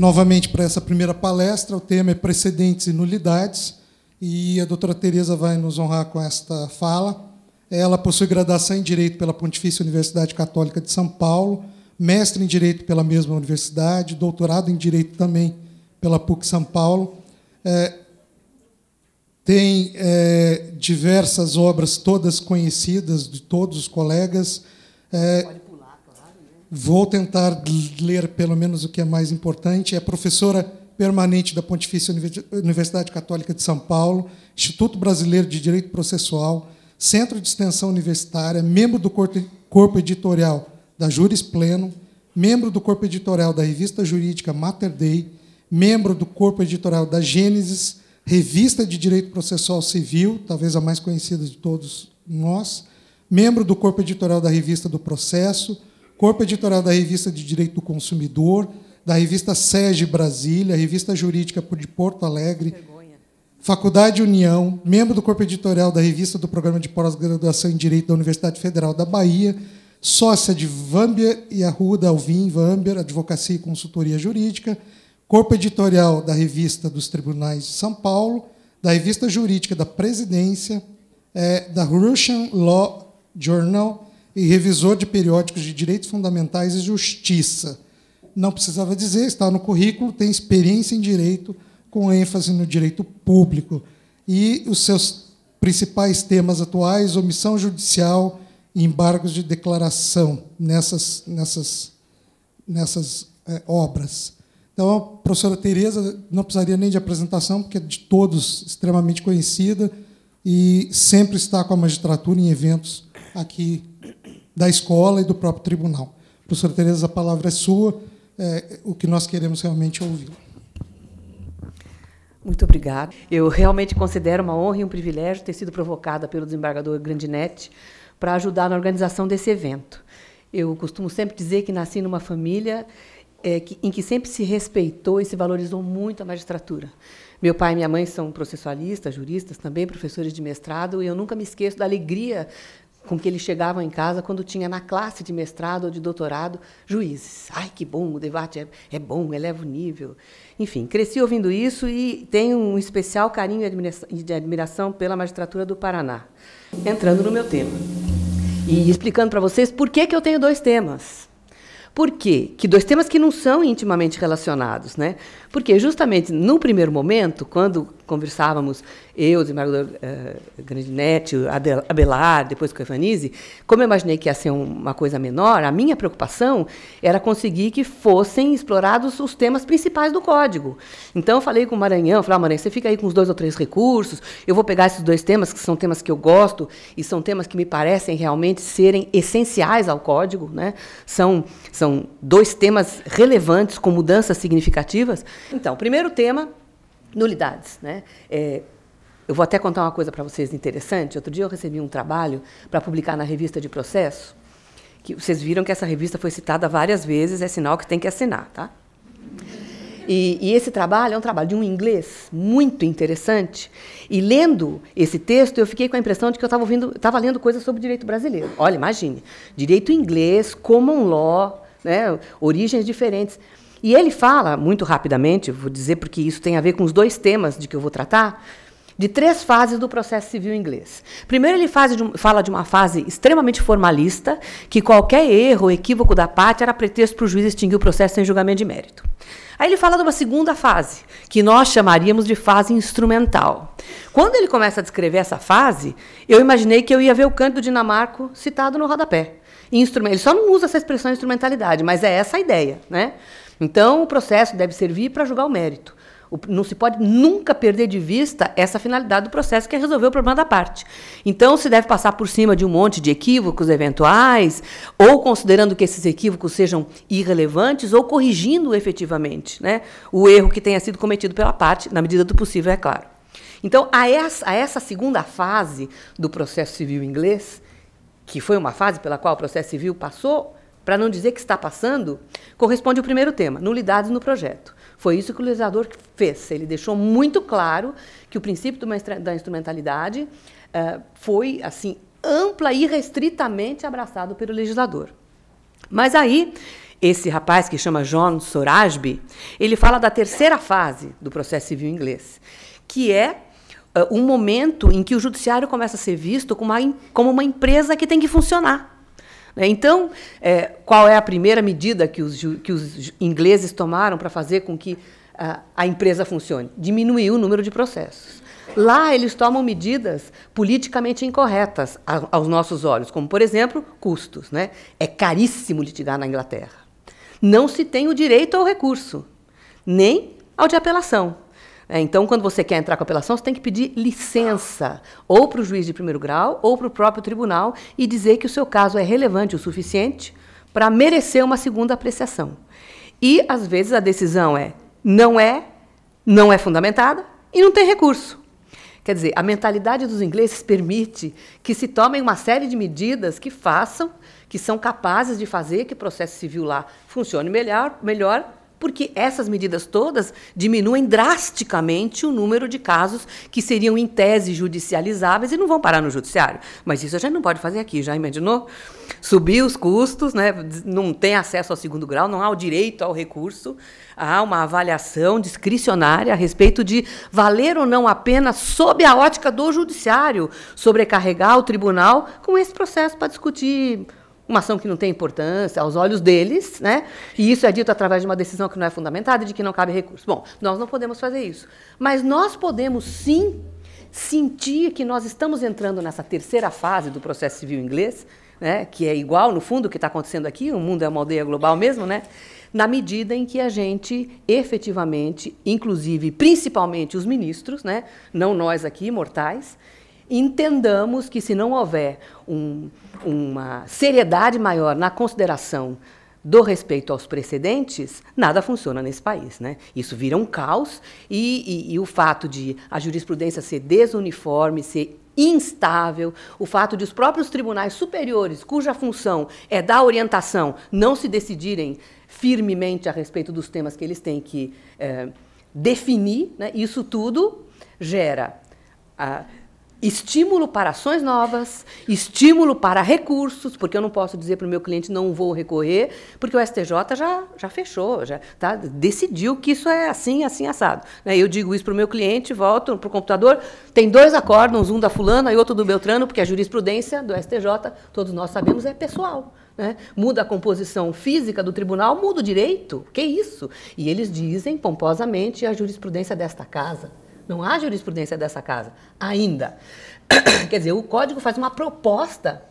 novamente para essa primeira palestra. O tema é Precedentes e Nulidades, e a doutora Tereza vai nos honrar com esta fala. Ela possui graduação em Direito pela Pontifícia Universidade Católica de São Paulo, mestre em Direito pela mesma universidade, doutorado em Direito também pela PUC São Paulo. Tem diversas obras, todas conhecidas de todos os colegas. Pode pular, claro, né? Vou tentar ler pelo menos o que é mais importante. É professora permanente da Pontifícia Universidade Católica de São Paulo, Instituto Brasileiro de Direito Processual, Centro de Extensão Universitária, membro do corpo editorial da Juris Pleno, membro do corpo editorial da revista jurídica Mater Dei, membro do corpo editorial da Gênesis, revista de Direito Processual Civil, talvez a mais conhecida de todos nós, membro do corpo editorial da Revista do Processo, corpo editorial da Revista de Direito do Consumidor, da revista SEGE Brasília, revista jurídica de Porto Alegre, Faculdade União, membro do corpo editorial da Revista do Programa de Pós-Graduação em Direito da Universidade Federal da Bahia, sócia de Vamber e Arruda Alvim Vamber, Advocacia e Consultoria Jurídica, corpo editorial da Revista dos Tribunais de São Paulo, da Revista Jurídica da Presidência, da Russian Law Journal e revisor de periódicos de Direitos Fundamentais e Justiça. Não precisava dizer, está no currículo, tem experiência em Direito, com ênfase no direito público. E os seus principais temas atuais, omissão judicial e embargos de declaração nessas obras. Então, a professora Tereza não precisaria nem de apresentação, porque é de todos extremamente conhecida e sempre está com a magistratura em eventos aqui da escola e do próprio tribunal. Professora Tereza, a palavra é sua, o que nós queremos realmente ouvir. Muito obrigada. Eu realmente considero uma honra e um privilégio ter sido provocada pelo desembargador Grandinetti para ajudar na organização desse evento. Eu costumo sempre dizer que nasci numa família em que sempre se respeitou e se valorizou muito a magistratura. Meu pai e minha mãe são processualistas, juristas, também professores de mestrado, e eu nunca me esqueço da alegria com que eles chegavam em casa quando tinha na classe de mestrado ou de doutorado juízes. Ai, que bom, o debate é bom, eleva o nível. Enfim, cresci ouvindo isso e tenho um especial carinho e admiração pela magistratura do Paraná. Entrando no meu tema e explicando para vocês por que eu tenho dois temas. Por quê? Que dois temas que não são intimamente relacionados, né? Porque, justamente, no primeiro momento, quando conversávamos, eu, o desembargador Grandinetti, Abelar, depois com a Evanise, como eu imaginei que ia ser uma coisa menor, a minha preocupação era conseguir que fossem explorados os temas principais do Código. Então, eu falei com o Maranhão, falei, Maranhão, você fica aí com os 2 ou 3 recursos, eu vou pegar esses 2 temas, que são temas que eu gosto, e são temas que me parecem realmente serem essenciais ao Código, né? São 2 temas relevantes, com mudanças significativas. Então, primeiro tema, nulidades, né? Eu vou até contar uma coisa para vocês interessante. Outro dia eu recebi um trabalho para publicar na Revista de Processo, que vocês viram que essa revista foi citada várias vezes, é sinal que tem que assinar, tá? E esse trabalho é um trabalho de um inglês muito interessante, e lendo esse texto eu fiquei com a impressão de que eu estava lendo coisas sobre direito brasileiro. Olha, imagine, direito inglês, common law, né, origens diferentes. E ele fala, muito rapidamente, vou dizer porque isso tem a ver com os 2 temas de que eu vou tratar, de 3 fases do processo civil inglês. Primeiro, ele fala de uma fase extremamente formalista, que qualquer erro ou equívoco da parte era pretexto para o juiz extinguir o processo sem julgamento de mérito. Aí ele fala de uma segunda fase, que nós chamaríamos de fase instrumental. Quando ele começa a descrever essa fase, eu imaginei que eu ia ver o Cândido Dinamarco citado no rodapé. Ele só não usa essa expressão instrumentalidade, mas é essa a ideia, né? Então, o processo deve servir para julgar o mérito. Não se pode nunca perder de vista essa finalidade do processo, que é resolver o problema da parte. Então, se deve passar por cima de um monte de equívocos eventuais, ou considerando que esses equívocos sejam irrelevantes, ou corrigindo efetivamente, né, o erro que tenha sido cometido pela parte, na medida do possível, é claro. Então, a essa segunda fase do processo civil inglês, que foi uma fase pela qual o processo civil passou, para não dizer que está passando, corresponde ao primeiro tema, nulidades no projeto. Foi isso que o legislador fez. Ele deixou muito claro que o princípio da instrumentalidade foi assim ampla e irrestritamente abraçado pelo legislador. Mas aí esse rapaz, que chama John Sorajby, ele fala da terceira fase do processo civil inglês, que é um momento em que o judiciário começa a ser visto como uma empresa que tem que funcionar. Então, qual é a primeira medida que os ingleses tomaram para fazer com que a empresa funcione? Diminuir o número de processos. Lá, eles tomam medidas politicamente incorretas aos nossos olhos, como, por exemplo, custos. Né? É caríssimo litigar na Inglaterra. Não se tem o direito ao recurso, nem ao de apelação. Então, quando você quer entrar com apelação, você tem que pedir licença, ou para o juiz de primeiro grau, ou para o próprio tribunal, e dizer que o seu caso é relevante o suficiente para merecer uma segunda apreciação. E, às vezes, a decisão não é fundamentada e não tem recurso. Quer dizer, a mentalidade dos ingleses permite que se tomem uma série de medidas que são capazes de fazer que o processo civil lá funcione melhor, porque essas medidas todas diminuem drasticamente o número de casos que seriam, em tese, judicializáveis e não vão parar no judiciário. Mas isso a gente não pode fazer aqui, já imaginou? Subir os custos, né? Não tem acesso ao segundo grau, não há o direito ao recurso, há uma avaliação discricionária a respeito de valer ou não a pena, sob a ótica do judiciário, sobrecarregar o tribunal com esse processo para discutir uma ação que não tem importância aos olhos deles, né? E isso é dito através de uma decisão que não é fundamentada e de que não cabe recurso. Bom, nós não podemos fazer isso. Mas nós podemos, sim, sentir que nós estamos entrando nessa terceira fase do processo civil inglês, né? Que é igual, no fundo, o que está acontecendo aqui, o mundo é uma aldeia global mesmo, né? Na medida em que a gente, efetivamente, inclusive, principalmente os ministros, né? Não nós aqui, mortais, entendamos que, se não houver uma seriedade maior na consideração do respeito aos precedentes, nada funciona nesse país. Né? Isso vira um caos e o fato de a jurisprudência ser desuniforme, ser instável, o fato de os próprios tribunais superiores, cuja função é dar orientação, não se decidirem firmemente a respeito dos temas que eles têm que definir, né? Isso tudo gera estímulo para ações novas, estímulo para recursos, porque eu não posso dizer para o meu cliente não vou recorrer, porque o STJ já fechou, já decidiu que isso é assim, assim, assado. Eu digo isso para o meu cliente, volto para o computador, tem 2 acórdãos, um da fulana e outro do Beltrano, porque a jurisprudência do STJ, todos nós sabemos, é pessoal. Né? Muda a composição física do tribunal, muda o direito, que isso? E eles dizem, pomposamente, a jurisprudência desta casa. Não há jurisprudência dessa casa, ainda. Quer dizer, o Código faz uma proposta,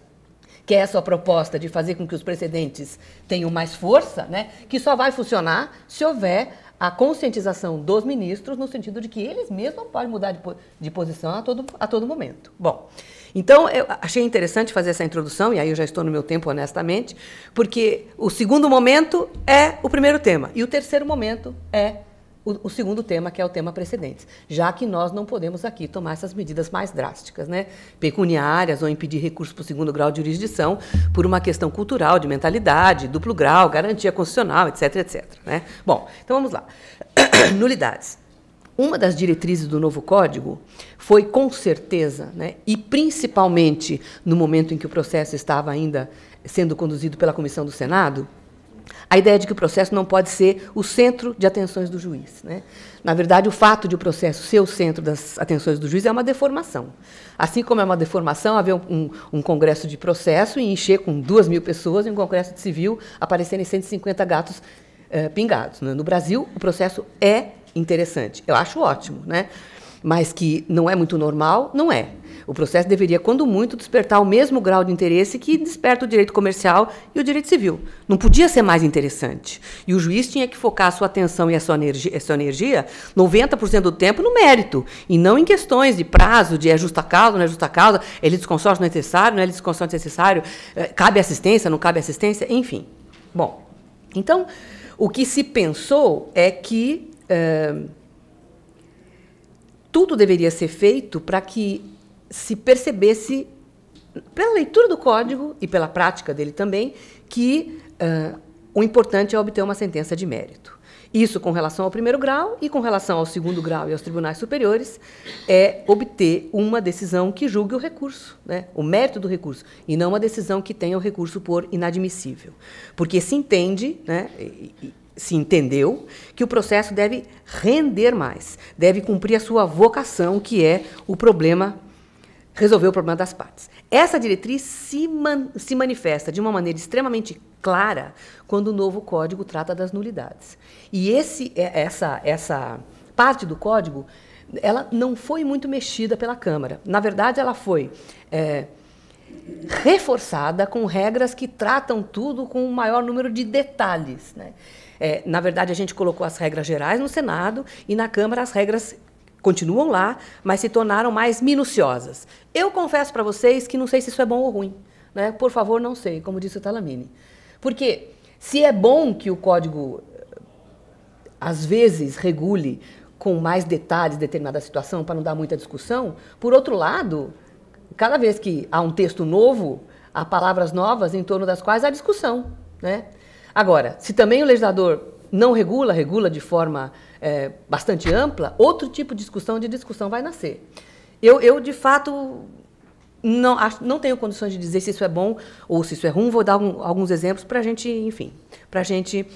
que é essa a proposta de fazer com que os precedentes tenham mais força, né, que só vai funcionar se houver a conscientização dos ministros, no sentido de que eles mesmos não podem mudar de posição a todo momento. Bom, então, eu achei interessante fazer essa introdução, e aí eu já estou no meu tempo, honestamente, porque o segundo momento é o primeiro tema, e o terceiro momento é o segundo tema, que é o tema precedentes, já que nós não podemos aqui tomar essas medidas mais drásticas, né, pecuniárias ou impedir recurso para o segundo grau de jurisdição por uma questão cultural, de mentalidade, duplo grau, garantia constitucional, etc, etc. Né? Bom, então vamos lá. Nulidades. Uma das diretrizes do novo Código foi, com certeza, né, e principalmente no momento em que o processo estava ainda sendo conduzido pela Comissão do Senado, a ideia de que o processo não pode ser o centro de atenções do juiz. Né? Na verdade, o fato de o processo ser o centro das atenções do juiz é uma deformação. Assim como é uma deformação haver um congresso de processo e encher com 2.000 pessoas e um congresso de civil aparecerem 150 gatos pingados. Né? No Brasil, o processo é interessante. Eu acho ótimo, né? Mas que não é muito normal, não é. O processo deveria, quando muito, despertar o mesmo grau de interesse que desperta o direito comercial e o direito civil. Não podia ser mais interessante. E o juiz tinha que focar a sua atenção e a sua energia 90% do tempo no mérito, e não em questões de prazo, de é justa causa, não é justa causa, é litisconsórcio necessário, não é litisconsórcio necessário, cabe assistência, não cabe assistência, enfim. Bom, então, o que se pensou é que tudo deveria ser feito para que se percebesse, pela leitura do Código e pela prática dele também, que o importante é obter uma sentença de mérito. Isso com relação ao primeiro grau e com relação ao segundo grau e aos tribunais superiores, é obter uma decisão que julgue o recurso, né, o mérito do recurso, e não uma decisão que tenha o recurso por inadmissível. Porque se entende, né, se entendeu que o processo deve render mais, deve cumprir a sua vocação, que é o problema, resolver o problema das partes. Essa diretriz se manifesta de uma maneira extremamente clara quando o novo Código trata das nulidades. E essa parte do Código, ela não foi muito mexida pela Câmara. Na verdade, ela foi reforçada com regras que tratam tudo com um maior número de detalhes, né? Na verdade, a gente colocou as regras gerais no Senado e na Câmara as regras continuam lá, mas se tornaram mais minuciosas. Eu confesso para vocês que não sei se isso é bom ou ruim, né? Por favor, não sei, como disse o Talamini. Porque se é bom que o Código, às vezes, regule com mais detalhes determinada situação, para não dar muita discussão, por outro lado, cada vez que há um texto novo, há palavras novas em torno das quais há discussão, né? Agora, se também o legislador não regula de forma bastante ampla, outro tipo de discussão vai nascer. Eu de fato, não tenho condições de dizer se isso é bom ou se isso é ruim. Vou dar alguns exemplos para a gente, enfim, para a gente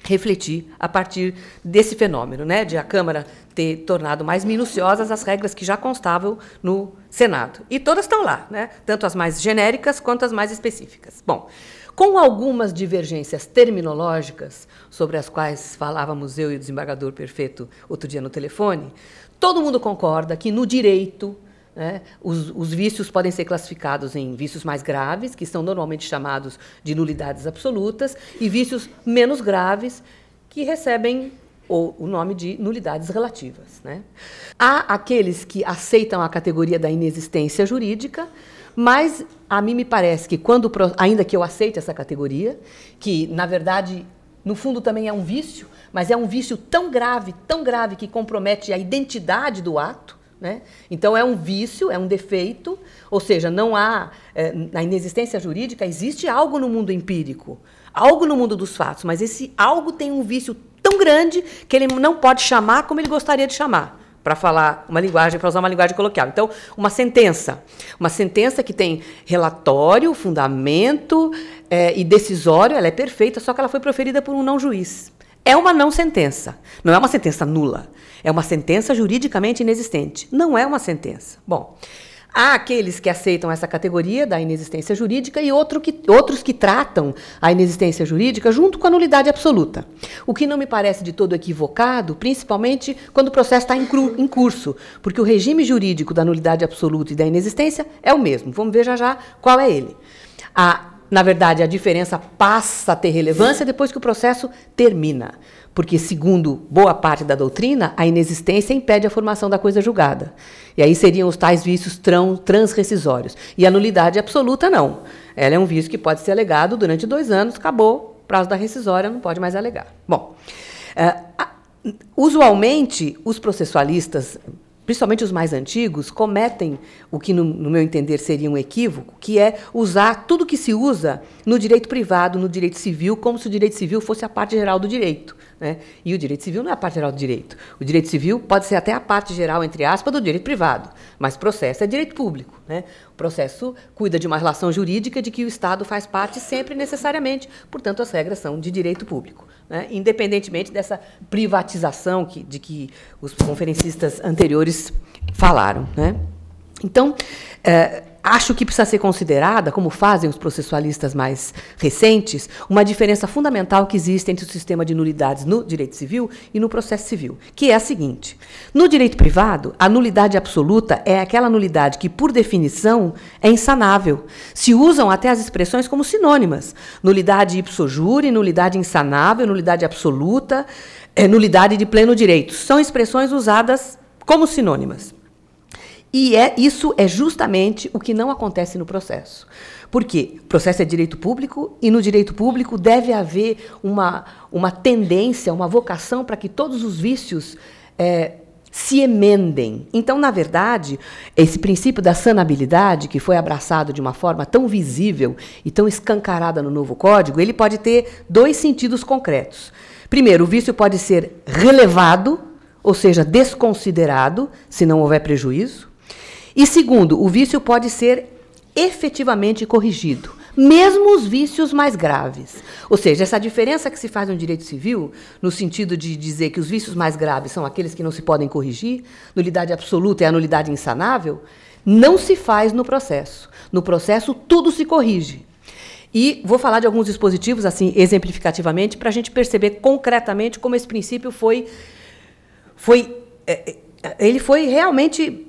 refletir a partir desse fenômeno, né, de a Câmara ter tornado mais minuciosas as regras que já constavam no Senado. E todas estão lá, né, tanto as mais genéricas quanto as mais específicas. Bom, com algumas divergências terminológicas, sobre as quais falávamos eu e o desembargador Perfeito outro dia no telefone, todo mundo concorda que no direito, né, os vícios podem ser classificados em vícios mais graves, que são normalmente chamados de nulidades absolutas, e vícios menos graves, que recebem o nome de nulidades relativas, né? Há aqueles que aceitam a categoria da inexistência jurídica, mas a mim me parece que ainda que eu aceite essa categoria, que na verdade, no fundo também é um vício, mas é um vício tão grave que compromete a identidade do ato, né? Então é um vício, é um defeito, ou seja, não há, na inexistência jurídica existe algo no mundo empírico, algo no mundo dos fatos, mas esse algo tem um vício tão grande que ele não pode chamar como ele gostaria de chamar, para usar uma linguagem coloquial. Então, uma sentença que tem relatório, fundamento e decisório, ela é perfeita, só que ela foi proferida por um não-juiz. É uma não-sentença, não é uma sentença nula, é uma sentença juridicamente inexistente, não é uma sentença. Bom, há aqueles que aceitam essa categoria da inexistência jurídica e outros que tratam a inexistência jurídica junto com a nulidade absoluta. O que não me parece de todo equivocado, principalmente quando o processo está em curso, porque o regime jurídico da nulidade absoluta e da inexistência é o mesmo. Vamos ver já qual é ele. Na verdade, a diferença passa a ter relevância depois que o processo termina, porque, segundo boa parte da doutrina, a inexistência impede a formação da coisa julgada. E aí seriam os tais vícios transrescisórios. E a nulidade absoluta, não. Ela é um vício que pode ser alegado durante 2 anos, acabou, prazo da rescisória, não pode mais alegar. Bom, usualmente, os processualistas, principalmente os mais antigos, cometem o que, no meu entender, seria um equívoco, que é usar tudo que se usa no direito privado, no direito civil, como se o direito civil fosse a parte geral do direito, né? E o direito civil não é a parte geral do direito. O direito civil pode ser até a parte geral, entre aspas, do direito privado, mas processo é direito público, né? O processo cuida de uma relação jurídica de que o Estado faz parte sempre necessariamente, portanto, as regras são de direito público, né? Independentemente dessa privatização de que os conferencistas anteriores falaram, né? Então, acho que precisa ser considerada, como fazem os processualistas mais recentes, uma diferença fundamental que existe entre o sistema de nulidades no direito civil e no processo civil, que é a seguinte: no direito privado, a nulidade absoluta é aquela nulidade que, por definição, é insanável. Se usam até as expressões como sinônimas: nulidade ipso jure, nulidade insanável, nulidade absoluta, nulidade de pleno direito. São expressões usadas como sinônimas. E isso é justamente o que não acontece no processo. Por quê? O processo é direito público e, no direito público, deve haver uma tendência, uma vocação para que todos os vícios se emendem. Então, na verdade, esse princípio da sanabilidade, que foi abraçado de uma forma tão visível e tão escancarada no novo Código, ele pode ter 2 sentidos concretos. Primeiro, o vício pode ser relevado, ou seja, desconsiderado, se não houver prejuízo. E segundo, o vício pode ser efetivamente corrigido, mesmo os vícios mais graves. Ou seja, essa diferença que se faz no direito civil, no sentido de dizer que os vícios mais graves são aqueles que não se podem corrigir, nulidade absoluta é a nulidade insanável, não se faz no processo. No processo, tudo se corrige. E vou falar de alguns dispositivos, assim, exemplificativamente, para a gente perceber concretamente como esse princípio ele foi realmente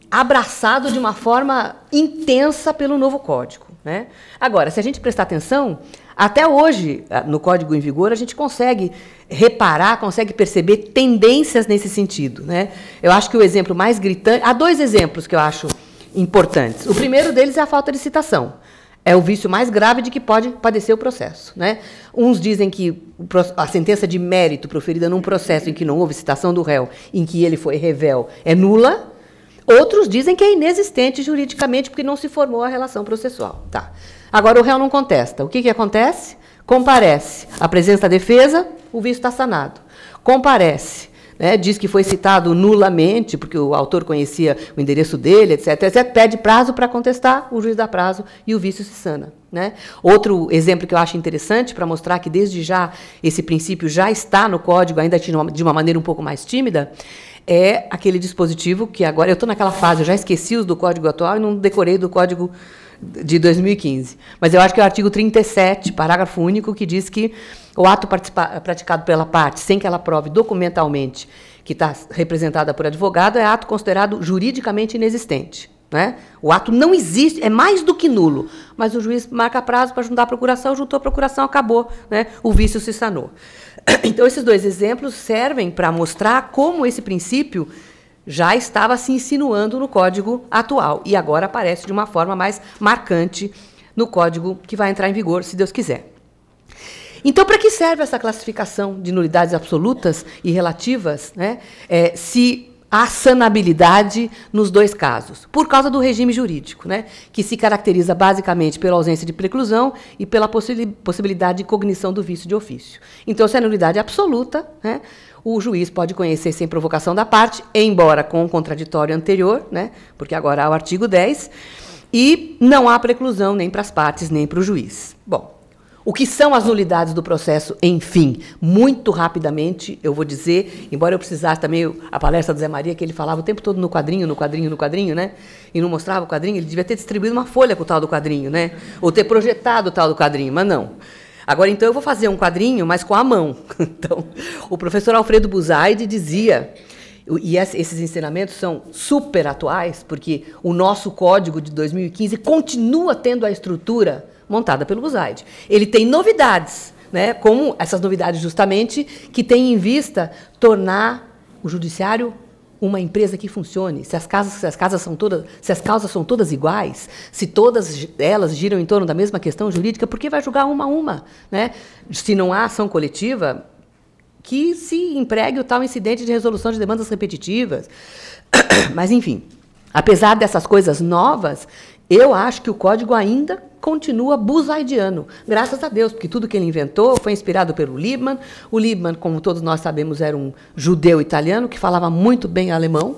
abraçado de uma forma intensa pelo novo Código, né? Agora, se a gente prestar atenção, até hoje, no Código em vigor, a gente consegue reparar, consegue perceber tendências nesse sentido, né? Eu acho que o exemplo mais gritante... Há dois exemplos que eu acho importantes. O primeiro deles é a falta de citação. É o vício mais grave de que pode padecer o processo, né? Uns dizem que a sentença de mérito proferida num processo em que não houve citação do réu, em que ele foi revel, é nula. Outros dizem que é inexistente juridicamente porque não se formou a relação processual. Tá. Agora, o réu não contesta. O que acontece? Comparece. A presença da defesa, o vício está sanado. Comparece. Né, diz que foi citado nulamente, porque o autor conhecia o endereço dele, etc., etc., pede prazo para contestar, o juiz dá prazo e o vício se sana. Né? Outro exemplo que eu acho interessante, para mostrar que desde já esse princípio já está no Código, ainda de uma maneira um pouco mais tímida, é aquele dispositivo que agora... Eu estou naquela fase, eu já esqueci os do Código atual e não decorei do Código de 2015. Mas eu acho que é o artigo 37, parágrafo único, que diz que o ato praticado pela parte, sem que ela prove documentalmente que está representada por advogado, é ato considerado juridicamente inexistente. Né? O ato não existe, é mais do que nulo, mas o juiz marca prazo para juntar a procuração, juntou a procuração, acabou, né? O vício se sanou. Então, esses dois exemplos servem para mostrar como esse princípio já estava se insinuando no Código atual e agora aparece de uma forma mais marcante no Código que vai entrar em vigor, se Deus quiser. Então, para que serve essa classificação de nulidades absolutas e relativas, né, se há sanabilidade nos dois casos? Por causa do regime jurídico, né, que se caracteriza basicamente pela ausência de preclusão e pela possibilidade de cognição do vício de ofício. Então, se é nulidade absoluta, né, o juiz pode conhecer sem provocação da parte, embora com o contraditório anterior, né, porque agora há o artigo 10, e não há preclusão nem para as partes, nem para o juiz. Bom, o que são as nulidades do processo, enfim? Muito rapidamente, eu vou dizer, embora eu precisasse também, a palestra do Zé Maria, que ele falava o tempo todo no quadrinho, né? E não mostrava o quadrinho, ele devia ter distribuído uma folha com o tal do quadrinho, né? Ou ter projetado o tal do quadrinho, mas não. Agora, então, eu vou fazer um quadrinho, mas com a mão. Então, o professor Alfredo Buzaide dizia, e esses ensinamentos são super atuais, porque o nosso código de 2015 continua tendo a estrutura montada pelo Buzaide. Ele tem novidades, né, como essas novidades justamente que têm em vista tornar o judiciário uma empresa que funcione. Se as causas são todas iguais, se todas elas giram em torno da mesma questão jurídica, por que vai julgar uma a uma? Né? Se não há ação coletiva, que se empregue o tal incidente de resolução de demandas repetitivas. Mas, enfim, apesar dessas coisas novas, eu acho que o código ainda continua buzaidiano, graças a Deus, porque tudo que ele inventou foi inspirado pelo Liebman. O Liebman, como todos nós sabemos, era um judeu italiano que falava muito bem alemão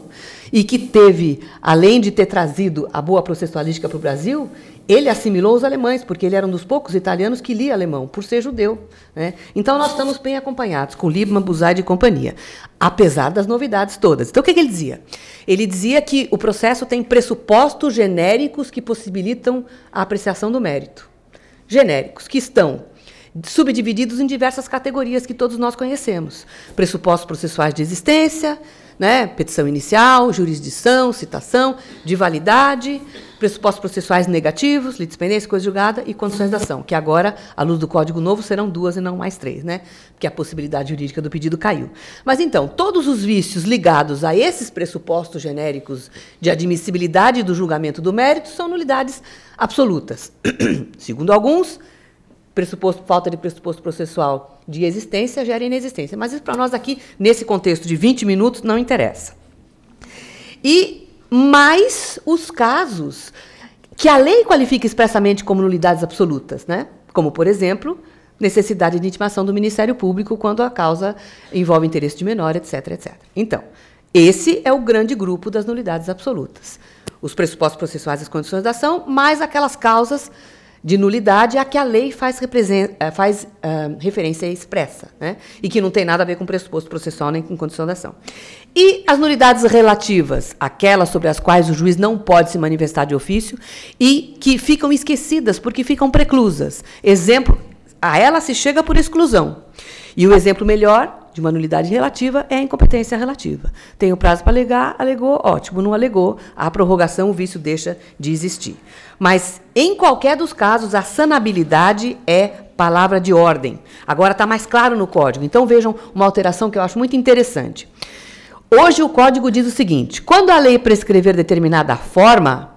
e que teve, além de ter trazido a boa processualística para o Brasil, ele assimilou os alemães, porque ele era um dos poucos italianos que lia alemão, por ser judeu. Né? Então, nós estamos bem acompanhados com Liebman, Buzaide e companhia, apesar das novidades todas. Então, o que ele dizia? Ele dizia que o processo tem pressupostos genéricos que possibilitam a apreciação do mérito. Genéricos, que estão subdivididos em diversas categorias que todos nós conhecemos. Pressupostos processuais de existência, né, petição inicial, jurisdição, citação, de validade, pressupostos processuais negativos, litispendência, coisa julgada e condições da ação, que agora, à luz do Código Novo, serão 2 e não mais 3, né, porque a possibilidade jurídica do pedido caiu. Mas, então, todos os vícios ligados a esses pressupostos genéricos de admissibilidade do julgamento do mérito são nulidades absolutas. Segundo alguns, falta de pressuposto processual de existência gera inexistência. Mas isso para nós aqui, nesse contexto de 20 minutos, não interessa. E mais os casos que a lei qualifica expressamente como nulidades absolutas, né? Como, por exemplo, necessidade de intimação do Ministério Público quando a causa envolve interesse de menor, etc, etc. Então, esse é o grande grupo das nulidades absolutas. Os pressupostos processuais e as condições da ação, mais aquelas causas de nulidade a que a lei faz referência expressa, né? E que não tem nada a ver com pressuposto processual nem com condição da ação. E as nulidades relativas, aquelas sobre as quais o juiz não pode se manifestar de ofício e que ficam esquecidas porque ficam preclusas. Exemplo, a ela se chega por exclusão. E o exemplo melhor de uma nulidade relativa é a incompetência relativa. Tem o prazo para alegar, alegou, ótimo, não alegou, a prorrogação, o vício deixa de existir. Mas, em qualquer dos casos, a sanabilidade é palavra de ordem. Agora está mais claro no Código. Então, vejam uma alteração que eu acho muito interessante. Hoje, o Código diz o seguinte: quando a lei prescrever determinada forma,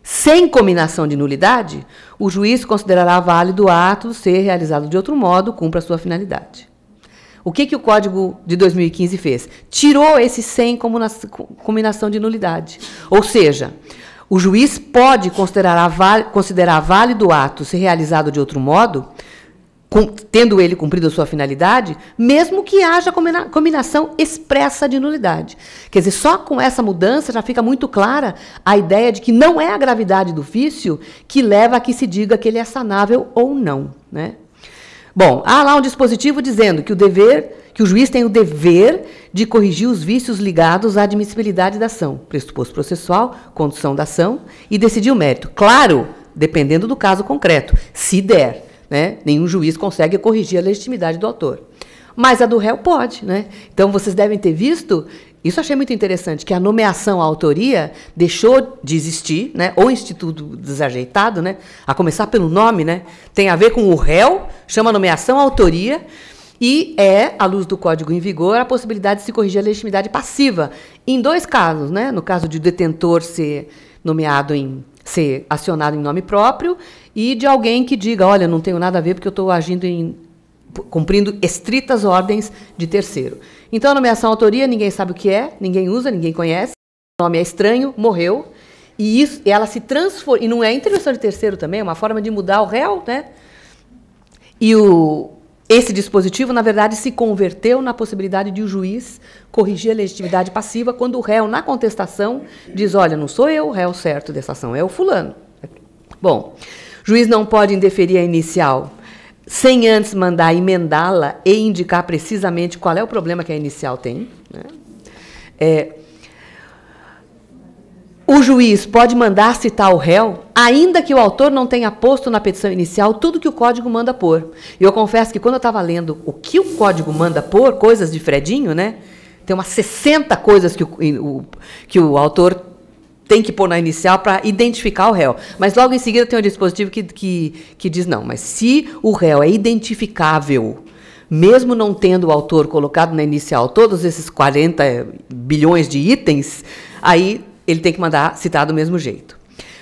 sem cominação de nulidade, o juiz considerará válido o ato ser realizado de outro modo, cumpra a sua finalidade. O que o Código de 2015 fez? Tirou esse sem cominação de nulidade. Ou seja, o juiz pode considerar válido o ato ser realizado de outro modo, tendo ele cumprido a sua finalidade, mesmo que haja cominação expressa de nulidade. Quer dizer, só com essa mudança já fica muito clara a ideia de que não é a gravidade do vício que leva a que se diga que ele é sanável ou não, né? Bom, há lá um dispositivo dizendo que o juiz tem o dever de corrigir os vícios ligados à admissibilidade da ação, pressuposto processual, condução da ação e decidir o mérito. Claro, dependendo do caso concreto, se der, né? Nenhum juiz consegue corrigir a legitimidade do autor. Mas a do réu pode, né? Então, vocês devem ter visto, isso eu achei muito interessante, que a nomeação à autoria deixou de existir, né? Ou instituto desajeitado, né? A começar pelo nome, né? Tem a ver com o réu, chama nomeação à autoria, e é, à luz do Código em vigor, a possibilidade de se corrigir a legitimidade passiva. Em dois casos, né? No caso de o detentor ser nomeado ser acionado em nome próprio, e de alguém que diga, olha, não tenho nada a ver porque eu estou agindo cumprindo estritas ordens de terceiro. Então, a nomeação à autoria, ninguém sabe o que é, ninguém usa, ninguém conhece, o nome é estranho, morreu, e ela se transforma, e não é intervenção de terceiro também, é uma forma de mudar o réu, né? E esse dispositivo, na verdade, se converteu na possibilidade de o juiz corrigir a legitimidade passiva quando o réu, na contestação, diz, olha, não sou eu o réu certo dessa ação, é o fulano. Bom, o juiz não pode indeferir a inicial sem antes mandar emendá-la e indicar precisamente qual é o problema que a inicial tem, né? O juiz pode mandar citar o réu, ainda que o autor não tenha posto na petição inicial tudo que o Código manda pôr. E eu confesso que, quando eu estava lendo o que o Código manda pôr, coisas de Fredinho, né? Tem umas 60 coisas que o autor tem que pôr na inicial para identificar o réu. Mas, logo em seguida, tem um dispositivo que diz, não, mas se o réu é identificável, mesmo não tendo o autor colocado na inicial todos esses 40 bilhões de itens, aí ele tem que mandar citar do mesmo jeito.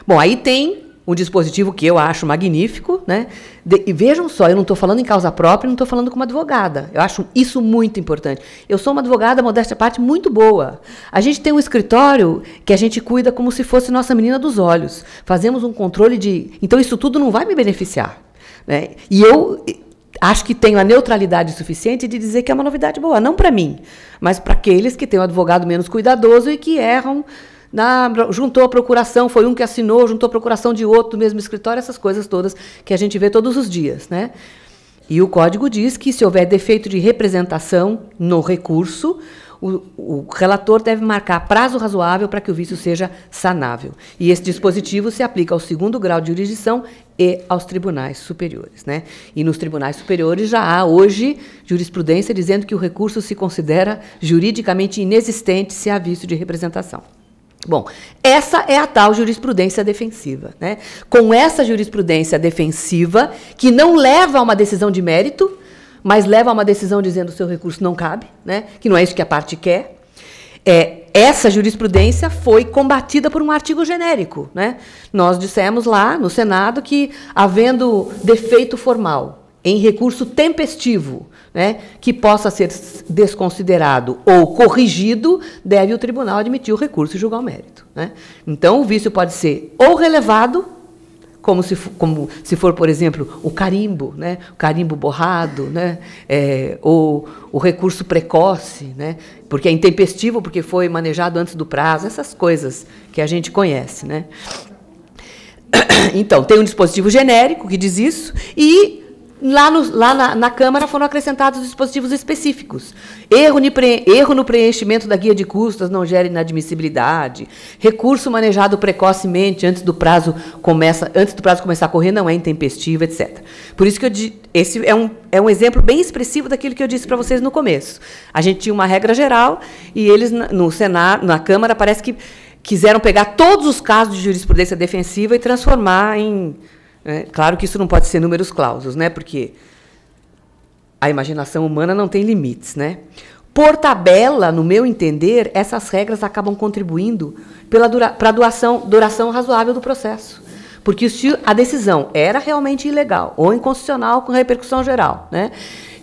Bom, aí tem um dispositivo que eu acho magnífico, né? E vejam só, eu não estou falando em causa própria, não estou falando com uma advogada. Eu acho isso muito importante. Eu sou uma advogada, modéstia à parte, muito boa. A gente tem um escritório que a gente cuida como se fosse nossa menina dos olhos. Fazemos um controle de... Então, isso tudo não vai me beneficiar, né? E eu acho que tenho a neutralidade suficiente de dizer que é uma novidade boa. Não para mim, mas para aqueles que têm um advogado menos cuidadoso e que erram... juntou a procuração, foi um que assinou, juntou a procuração de outro do mesmo escritório, essas coisas todas que a gente vê todos os dias, né? E o Código diz que, se houver defeito de representação no recurso, o relator deve marcar prazo razoável para que o vício seja sanável. E esse dispositivo se aplica ao 2º grau de jurisdição e aos tribunais superiores, né? E nos tribunais superiores já há, hoje, jurisprudência dizendo que o recurso se considera juridicamente inexistente se há vício de representação. Bom, essa é a tal jurisprudência defensiva, né? Com essa jurisprudência defensiva, que não leva a uma decisão de mérito, mas leva a uma decisão dizendo que o seu recurso não cabe, né? Que não é isso que a parte quer. Essa jurisprudência foi combatida por um artigo genérico, né? Nós dissemos lá no Senado que, havendo defeito formal em recurso tempestivo, né, que possa ser desconsiderado ou corrigido, deve o tribunal admitir o recurso e julgar o mérito, né? Então, o vício pode ser ou relevado, como se for, por exemplo, o carimbo, né? O carimbo borrado, né? Ou o recurso precoce, né? Porque é intempestivo, porque foi manejado antes do prazo, essas coisas que a gente conhece, né? Então, tem um dispositivo genérico que diz isso, e na Câmara foram acrescentados dispositivos específicos. Erro no preenchimento da guia de custas não gera inadmissibilidade. Recurso manejado precocemente antes do prazo começar a correr não é intempestivo, etc. Por isso que esse é um exemplo bem expressivo daquilo que eu disse para vocês no começo. A gente tinha uma regra geral e eles, no Senado, na Câmara, parece que quiseram pegar todos os casos de jurisprudência defensiva e transformar em... Claro que isso não pode ser números clausus, né? Porque a imaginação humana não tem limites, né? Por tabela, no meu entender, essas regras acabam contribuindo para a duração razoável do processo. Porque se a decisão era realmente ilegal ou inconstitucional com repercussão geral, né?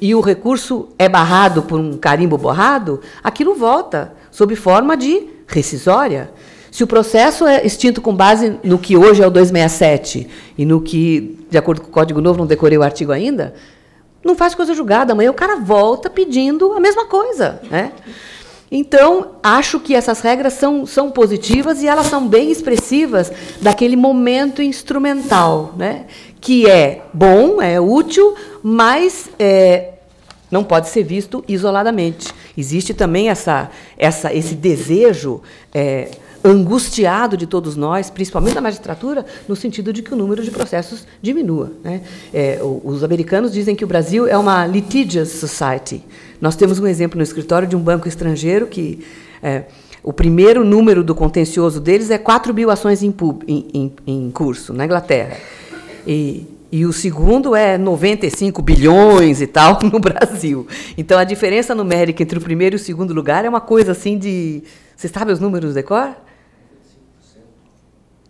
E o recurso é barrado por um carimbo borrado, aquilo volta sob forma de rescisória. Se o processo é extinto com base no que hoje é o 267 e no que, de acordo com o Código Novo, não decorei o artigo ainda, não faz coisa julgada. Amanhã o cara volta pedindo a mesma coisa, né? Então, acho que essas regras são positivas e elas são bem expressivas daquele momento instrumental, né? Que é bom, é útil, mas não pode ser visto isoladamente. Existe também esse desejo angustiado de todos nós, principalmente da magistratura, no sentido de que o número de processos diminua, né? Os americanos dizem que o Brasil é uma litigious society. Nós temos um exemplo no escritório de um banco estrangeiro que o primeiro número do contencioso deles é 4.000 ações em curso, na Inglaterra. E o segundo é 95 bilhões e tal no Brasil. Então, a diferença numérica entre o primeiro e o segundo lugar é uma coisa assim de... Vocês sabem os números de cor?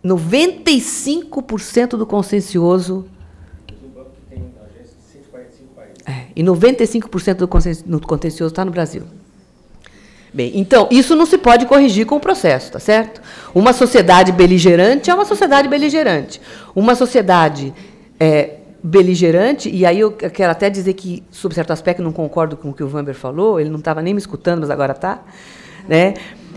95% do contencioso. Um banco que tem agência de 145 países. E 95% do contencioso está no Brasil. Bem, então, isso não se pode corrigir com o processo, tá certo? Uma sociedade beligerante é uma sociedade beligerante. Uma sociedade beligerante, e aí eu quero até dizer que, sob certo aspecto, não concordo com o que o Vamber falou, ele não estava nem me escutando, mas agora está, né?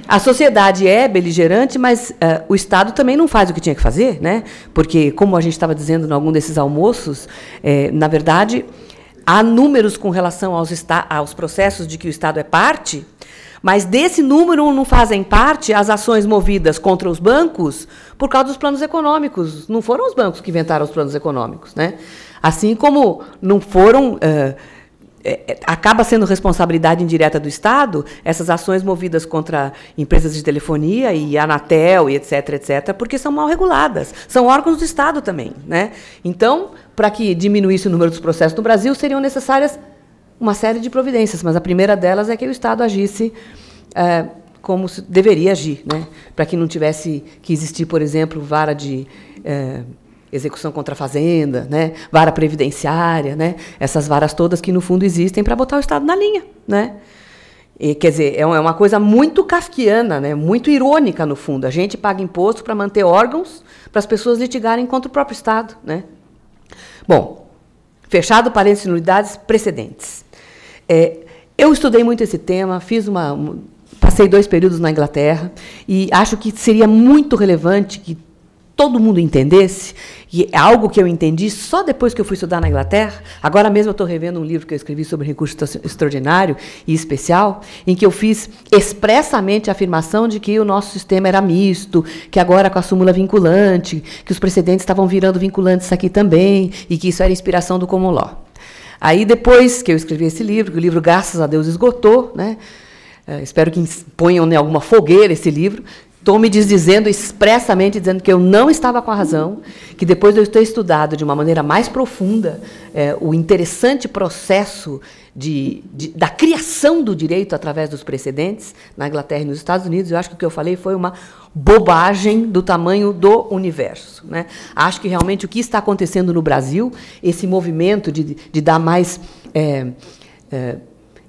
A sociedade é beligerante, mas o Estado também não faz o que tinha que fazer, né? Porque, como a gente estava dizendo em algum desses almoços, na verdade, há números com relação aos processos de que o Estado é parte, mas desse número não fazem parte as ações movidas contra os bancos por causa dos planos econômicos. Não foram os bancos que inventaram os planos econômicos, né? Assim como não foram... acaba sendo responsabilidade indireta do Estado essas ações movidas contra empresas de telefonia e Anatel e etc., etc., porque são mal reguladas. São órgãos do Estado também, né? Então, para que diminuísse o número dos processos no Brasil, seriam necessárias uma série de providências, mas a primeira delas é que o Estado agisse como deveria agir, né? Para que não tivesse que existir, por exemplo, vara de... execução contra a fazenda, né? Vara previdenciária, né? Essas varas todas que, no fundo, existem para botar o Estado na linha, né? E, quer dizer, é uma coisa muito kafkiana, né? Muito irônica, no fundo. A gente paga imposto para manter órgãos para as pessoas litigarem contra o próprio Estado, né? Bom, fechado parênteses, nulidades, precedentes. Eu estudei muito esse tema, passei 2 períodos na Inglaterra, e acho que seria muito relevante que todo mundo entendesse, e é algo que eu entendi só depois que eu fui estudar na Inglaterra. Agora mesmo eu estou revendo um livro que eu escrevi sobre recurso extraordinário e especial, em que eu fiz expressamente a afirmação de que o nosso sistema era misto, que agora com a súmula vinculante, que os precedentes estavam virando vinculantes aqui também, e que isso era inspiração do common law. Aí, depois que eu escrevi esse livro, que o livro, graças a Deus, esgotou, né? Espero que ponham em alguma fogueira esse livro, estou me desdizendo expressamente, dizendo que eu não estava com a razão, que depois de eu ter estudado de uma maneira mais profunda o interessante processo da criação do direito através dos precedentes na Inglaterra e nos Estados Unidos, eu acho que o que eu falei foi uma bobagem do tamanho do universo, né? Acho que realmente o que está acontecendo no Brasil, esse movimento de dar mais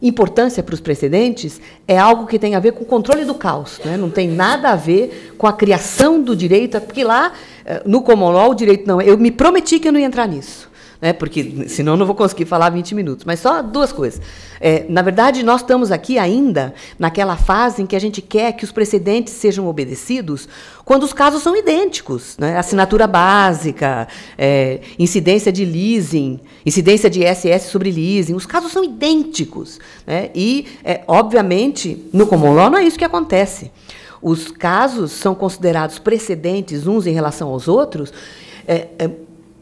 importância para os precedentes é algo que tem a ver com o controle do caos, né? Não tem nada a ver com a criação do direito, porque lá, no common law, o direito não... Eu me prometi que eu não ia entrar nisso, né? Porque senão eu não vou conseguir falar 20 minutos. Mas só duas coisas. Na verdade, nós estamos aqui ainda naquela fase em que a gente quer que os precedentes sejam obedecidos quando os casos são idênticos, né? Assinatura básica, incidência de leasing, incidência de ISS sobre leasing, os casos são idênticos, né? E, obviamente, no common law não é isso que acontece. Os casos são considerados precedentes uns em relação aos outros,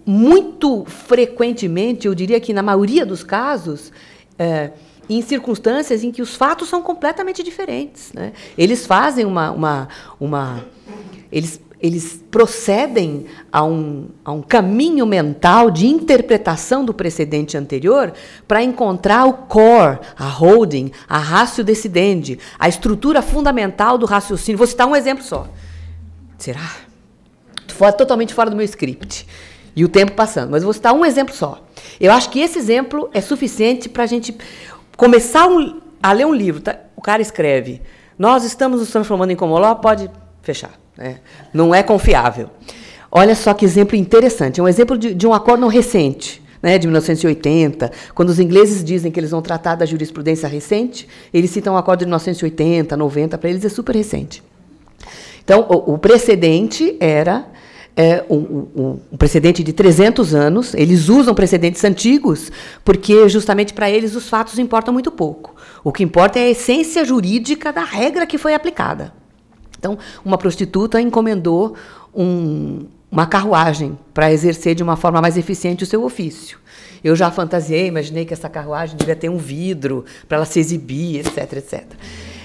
muito frequentemente, eu diria que na maioria dos casos, em circunstâncias em que os fatos são completamente diferentes, né? Eles fazem eles procedem a um caminho mental de interpretação do precedente anterior para encontrar o core, a holding, a ratio decidendi, a estrutura fundamental do raciocínio. Vou citar um exemplo só. Será? Totalmente fora do meu script. E o tempo passando. Mas eu vou citar um exemplo só. Eu acho que esse exemplo é suficiente para a gente começar a ler um livro. Tá? O cara escreve, nós estamos nos transformando em common law, pode fechar. Né? Não é confiável. Olha só que exemplo interessante. É um exemplo de um acórdão recente, né, de 1980. Quando os ingleses dizem que eles vão tratar da jurisprudência recente, eles citam um acórdão de 1980, 90, para eles é super recente. Então, o precedente era... um precedente de 300 anos, eles usam precedentes antigos, porque justamente para eles os fatos importam muito pouco. O que importa é a essência jurídica da regra que foi aplicada. Então, uma prostituta encomendou uma carruagem para exercer de uma forma mais eficiente o seu ofício. Eu já fantasiei, imaginei que essa carruagem devia ter um vidro para ela se exibir, etc, etc.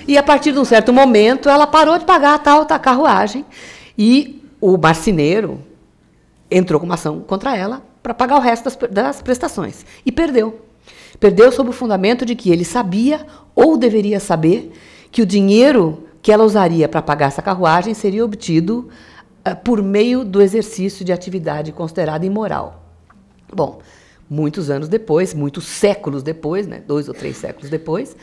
E, a partir de um certo momento, ela parou de pagar a tal carruagem e o marceneiro entrou com uma ação contra ela para pagar o resto das prestações. E perdeu. Perdeu sob o fundamento de que ele sabia, ou deveria saber, que o dinheiro que ela usaria para pagar essa carruagem seria obtido por meio do exercício de atividade considerada imoral. Bom, muitos anos depois, muitos séculos depois, né, 2 ou 3 séculos depois,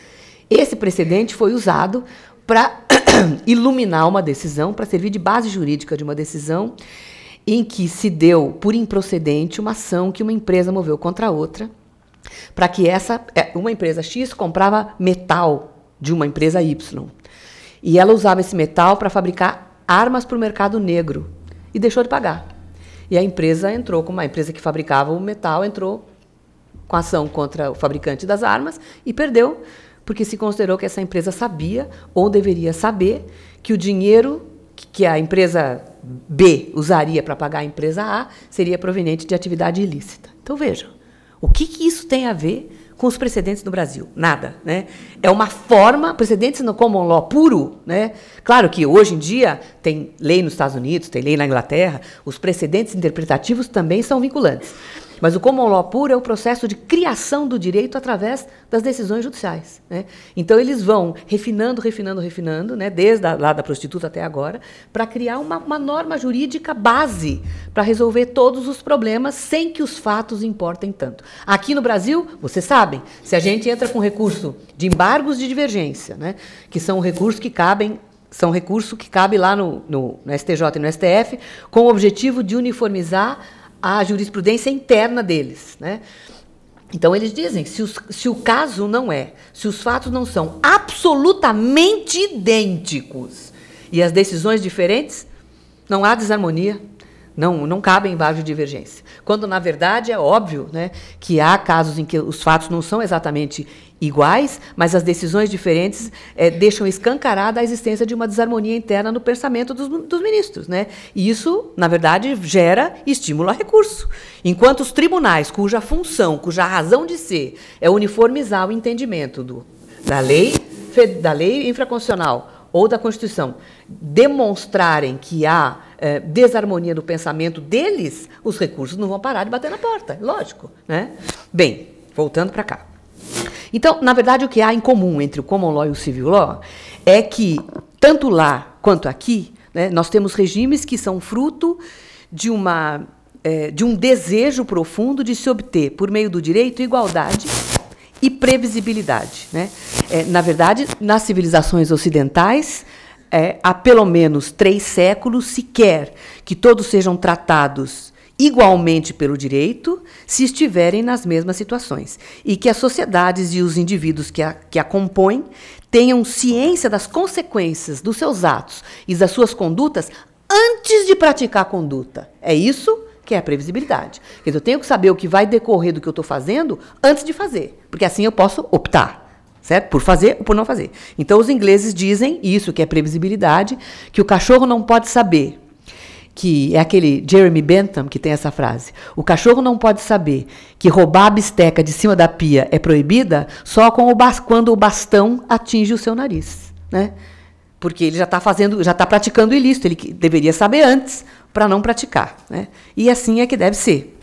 esse precedente foi usado para iluminar uma decisão, para servir de base jurídica de uma decisão em que se deu por improcedente uma ação que uma empresa moveu contra a outra, para que uma empresa X comprava metal de uma empresa Y. E ela usava esse metal para fabricar armas para o mercado negro e deixou de pagar. E a empresa entrou, como uma empresa que fabricava o metal, entrou com ação contra o fabricante das armas e perdeu, porque se considerou que essa empresa sabia, ou deveria saber, que o dinheiro que a empresa B usaria para pagar a empresa A seria proveniente de atividade ilícita. Então, vejam, o que isso tem a ver com os precedentes no Brasil? Nada, né? É uma forma, precedentes no common law puro, né? Claro que hoje em dia tem lei nos Estados Unidos, tem lei na Inglaterra, os precedentes interpretativos também são vinculantes. Mas o common law puro é o processo de criação do direito através das decisões judiciais, né? Então, eles vão refinando, né, desde lá da prostituta até agora, para criar uma norma jurídica base para resolver todos os problemas sem que os fatos importem tanto. Aqui no Brasil, vocês sabem, se a gente entra com recurso de embargos de divergência, né, que são recursos que cabem lá no STJ e no STF, com o objetivo de uniformizar a jurisprudência interna deles, né? Então, eles dizem, se o caso não se os fatos não são absolutamente idênticos e as decisões diferentes, não há desarmonia, não cabe embargo de divergência. Quando, na verdade, é óbvio, né, que há casos em que os fatos não são exatamente iguais, mas as decisões diferentes deixam escancarada a existência de uma desarmonia interna no pensamento dos ministros, né? E isso, na verdade, gera estímulo a recurso. Enquanto os tribunais, cuja função, cuja razão de ser é uniformizar o entendimento da lei infraconstitucional ou da Constituição, demonstrarem que há desarmonia no pensamento deles, os recursos não vão parar de bater na porta, lógico, né? Bem, voltando para cá. Então, na verdade, o que há em comum entre o common law e o civil law é que, tanto lá quanto aqui, né, nós temos regimes que são fruto de um desejo profundo de se obter, por meio do direito, igualdade e previsibilidade, né? Na verdade, nas civilizações ocidentais, há pelo menos 3 séculos se quer que todos sejam tratados igualmente pelo direito, se estiverem nas mesmas situações, e que as sociedades e os indivíduos que a compõem tenham ciência das consequências dos seus atos e das suas condutas antes de praticar a conduta. É isso que é a previsibilidade. Quer dizer, eu tenho que saber o que vai decorrer do que eu estou fazendo antes de fazer, porque assim eu posso optar, certo? Por fazer ou por não fazer. Então, os ingleses dizem isso, que é previsibilidade, que o cachorro não pode saber, que é aquele Jeremy Bentham que tem essa frase, o cachorro não pode saber que roubar a bisteca de cima da pia é proibida só quando o bastão atinge o seu nariz, né? Porque ele já está praticando o ilícito, ele deveria saber antes para não praticar, né? E assim é que deve ser.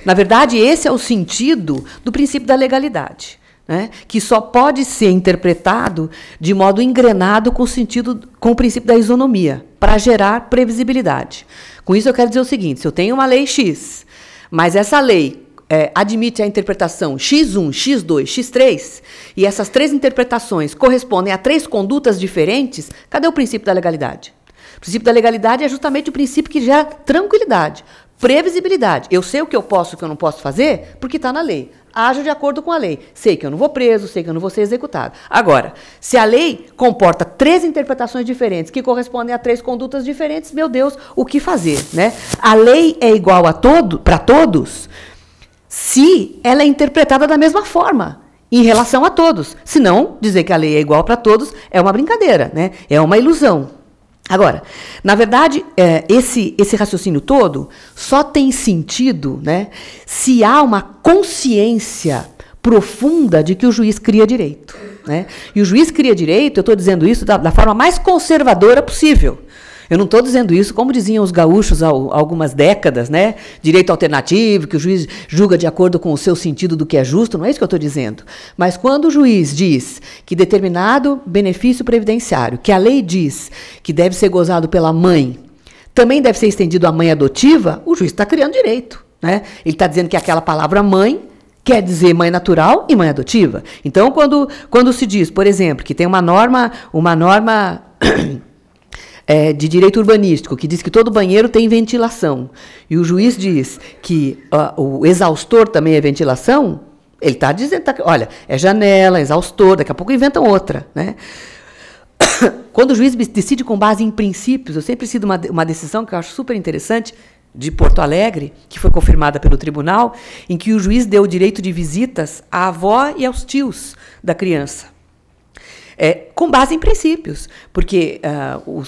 Na verdade, esse é o sentido do princípio da legalidade, né? Que só pode ser interpretado de modo engrenado com o princípio da isonomia, para gerar previsibilidade. Com isso, eu quero dizer o seguinte: se eu tenho uma lei X, mas essa lei admite a interpretação X1, X2, X3, e essas 3 interpretações correspondem a 3 condutas diferentes, cadê o princípio da legalidade? O princípio da legalidade é justamente o princípio que gera tranquilidade, previsibilidade. Eu sei o que eu posso e o que eu não posso fazer, porque está na lei. Ajo de acordo com a lei. Sei que eu não vou preso, sei que eu não vou ser executado. Agora, se a lei comporta 3 interpretações diferentes, que correspondem a 3 condutas diferentes, meu Deus, o que fazer, né? A lei é igual para todos, se ela é interpretada da mesma forma, em relação a todos. Se não, dizer que a lei é igual para todos é uma brincadeira, né? É uma ilusão. Agora, na verdade, esse raciocínio todo só tem sentido, né, se há uma consciência profunda de que o juiz cria direito, né? E o juiz cria direito, eu estou dizendo isso da forma mais conservadora possível. Eu não estou dizendo isso, como diziam os gaúchos há algumas décadas, né? Direito alternativo, que o juiz julga de acordo com o seu sentido do que é justo, não é isso que eu estou dizendo. Mas quando o juiz diz que determinado benefício previdenciário, que a lei diz que deve ser gozado pela mãe, também deve ser estendido à mãe adotiva, o juiz está criando direito, né? Ele está dizendo que aquela palavra mãe quer dizer mãe natural e mãe adotiva. Então, quando se diz, por exemplo, que tem uma norma de direito urbanístico, que diz que todo banheiro tem ventilação, e o juiz diz que o exaustor também é ventilação, ele está dizendo, olha, é janela, exaustor, daqui a pouco inventam outra, né? Quando o juiz decide com base em princípios, eu sempre cito uma decisão que eu acho super interessante, de Porto Alegre, que foi confirmada pelo tribunal, em que o juiz deu o direito de visitas à avó e aos tios da criança. Com base em princípios, porque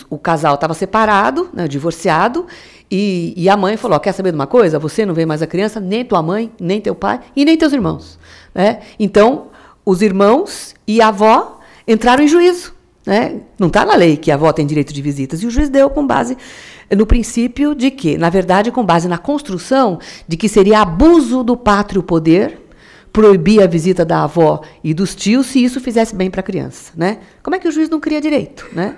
o casal estava separado, né, divorciado, e a mãe falou, quer saber de uma coisa? Você não vê mais a criança, nem tua mãe, nem teu pai, e nem teus irmãos, né? Então, os irmãos e a avó entraram em juízo, né? Não está na lei que a avó tem direito de visitas, e o juiz deu com base no princípio de que, na verdade, com base na construção de que seria abuso do pátrio poder proibir a visita da avó e dos tios se isso fizesse bem para a criança, né? Como é que o juiz não cria direito, né?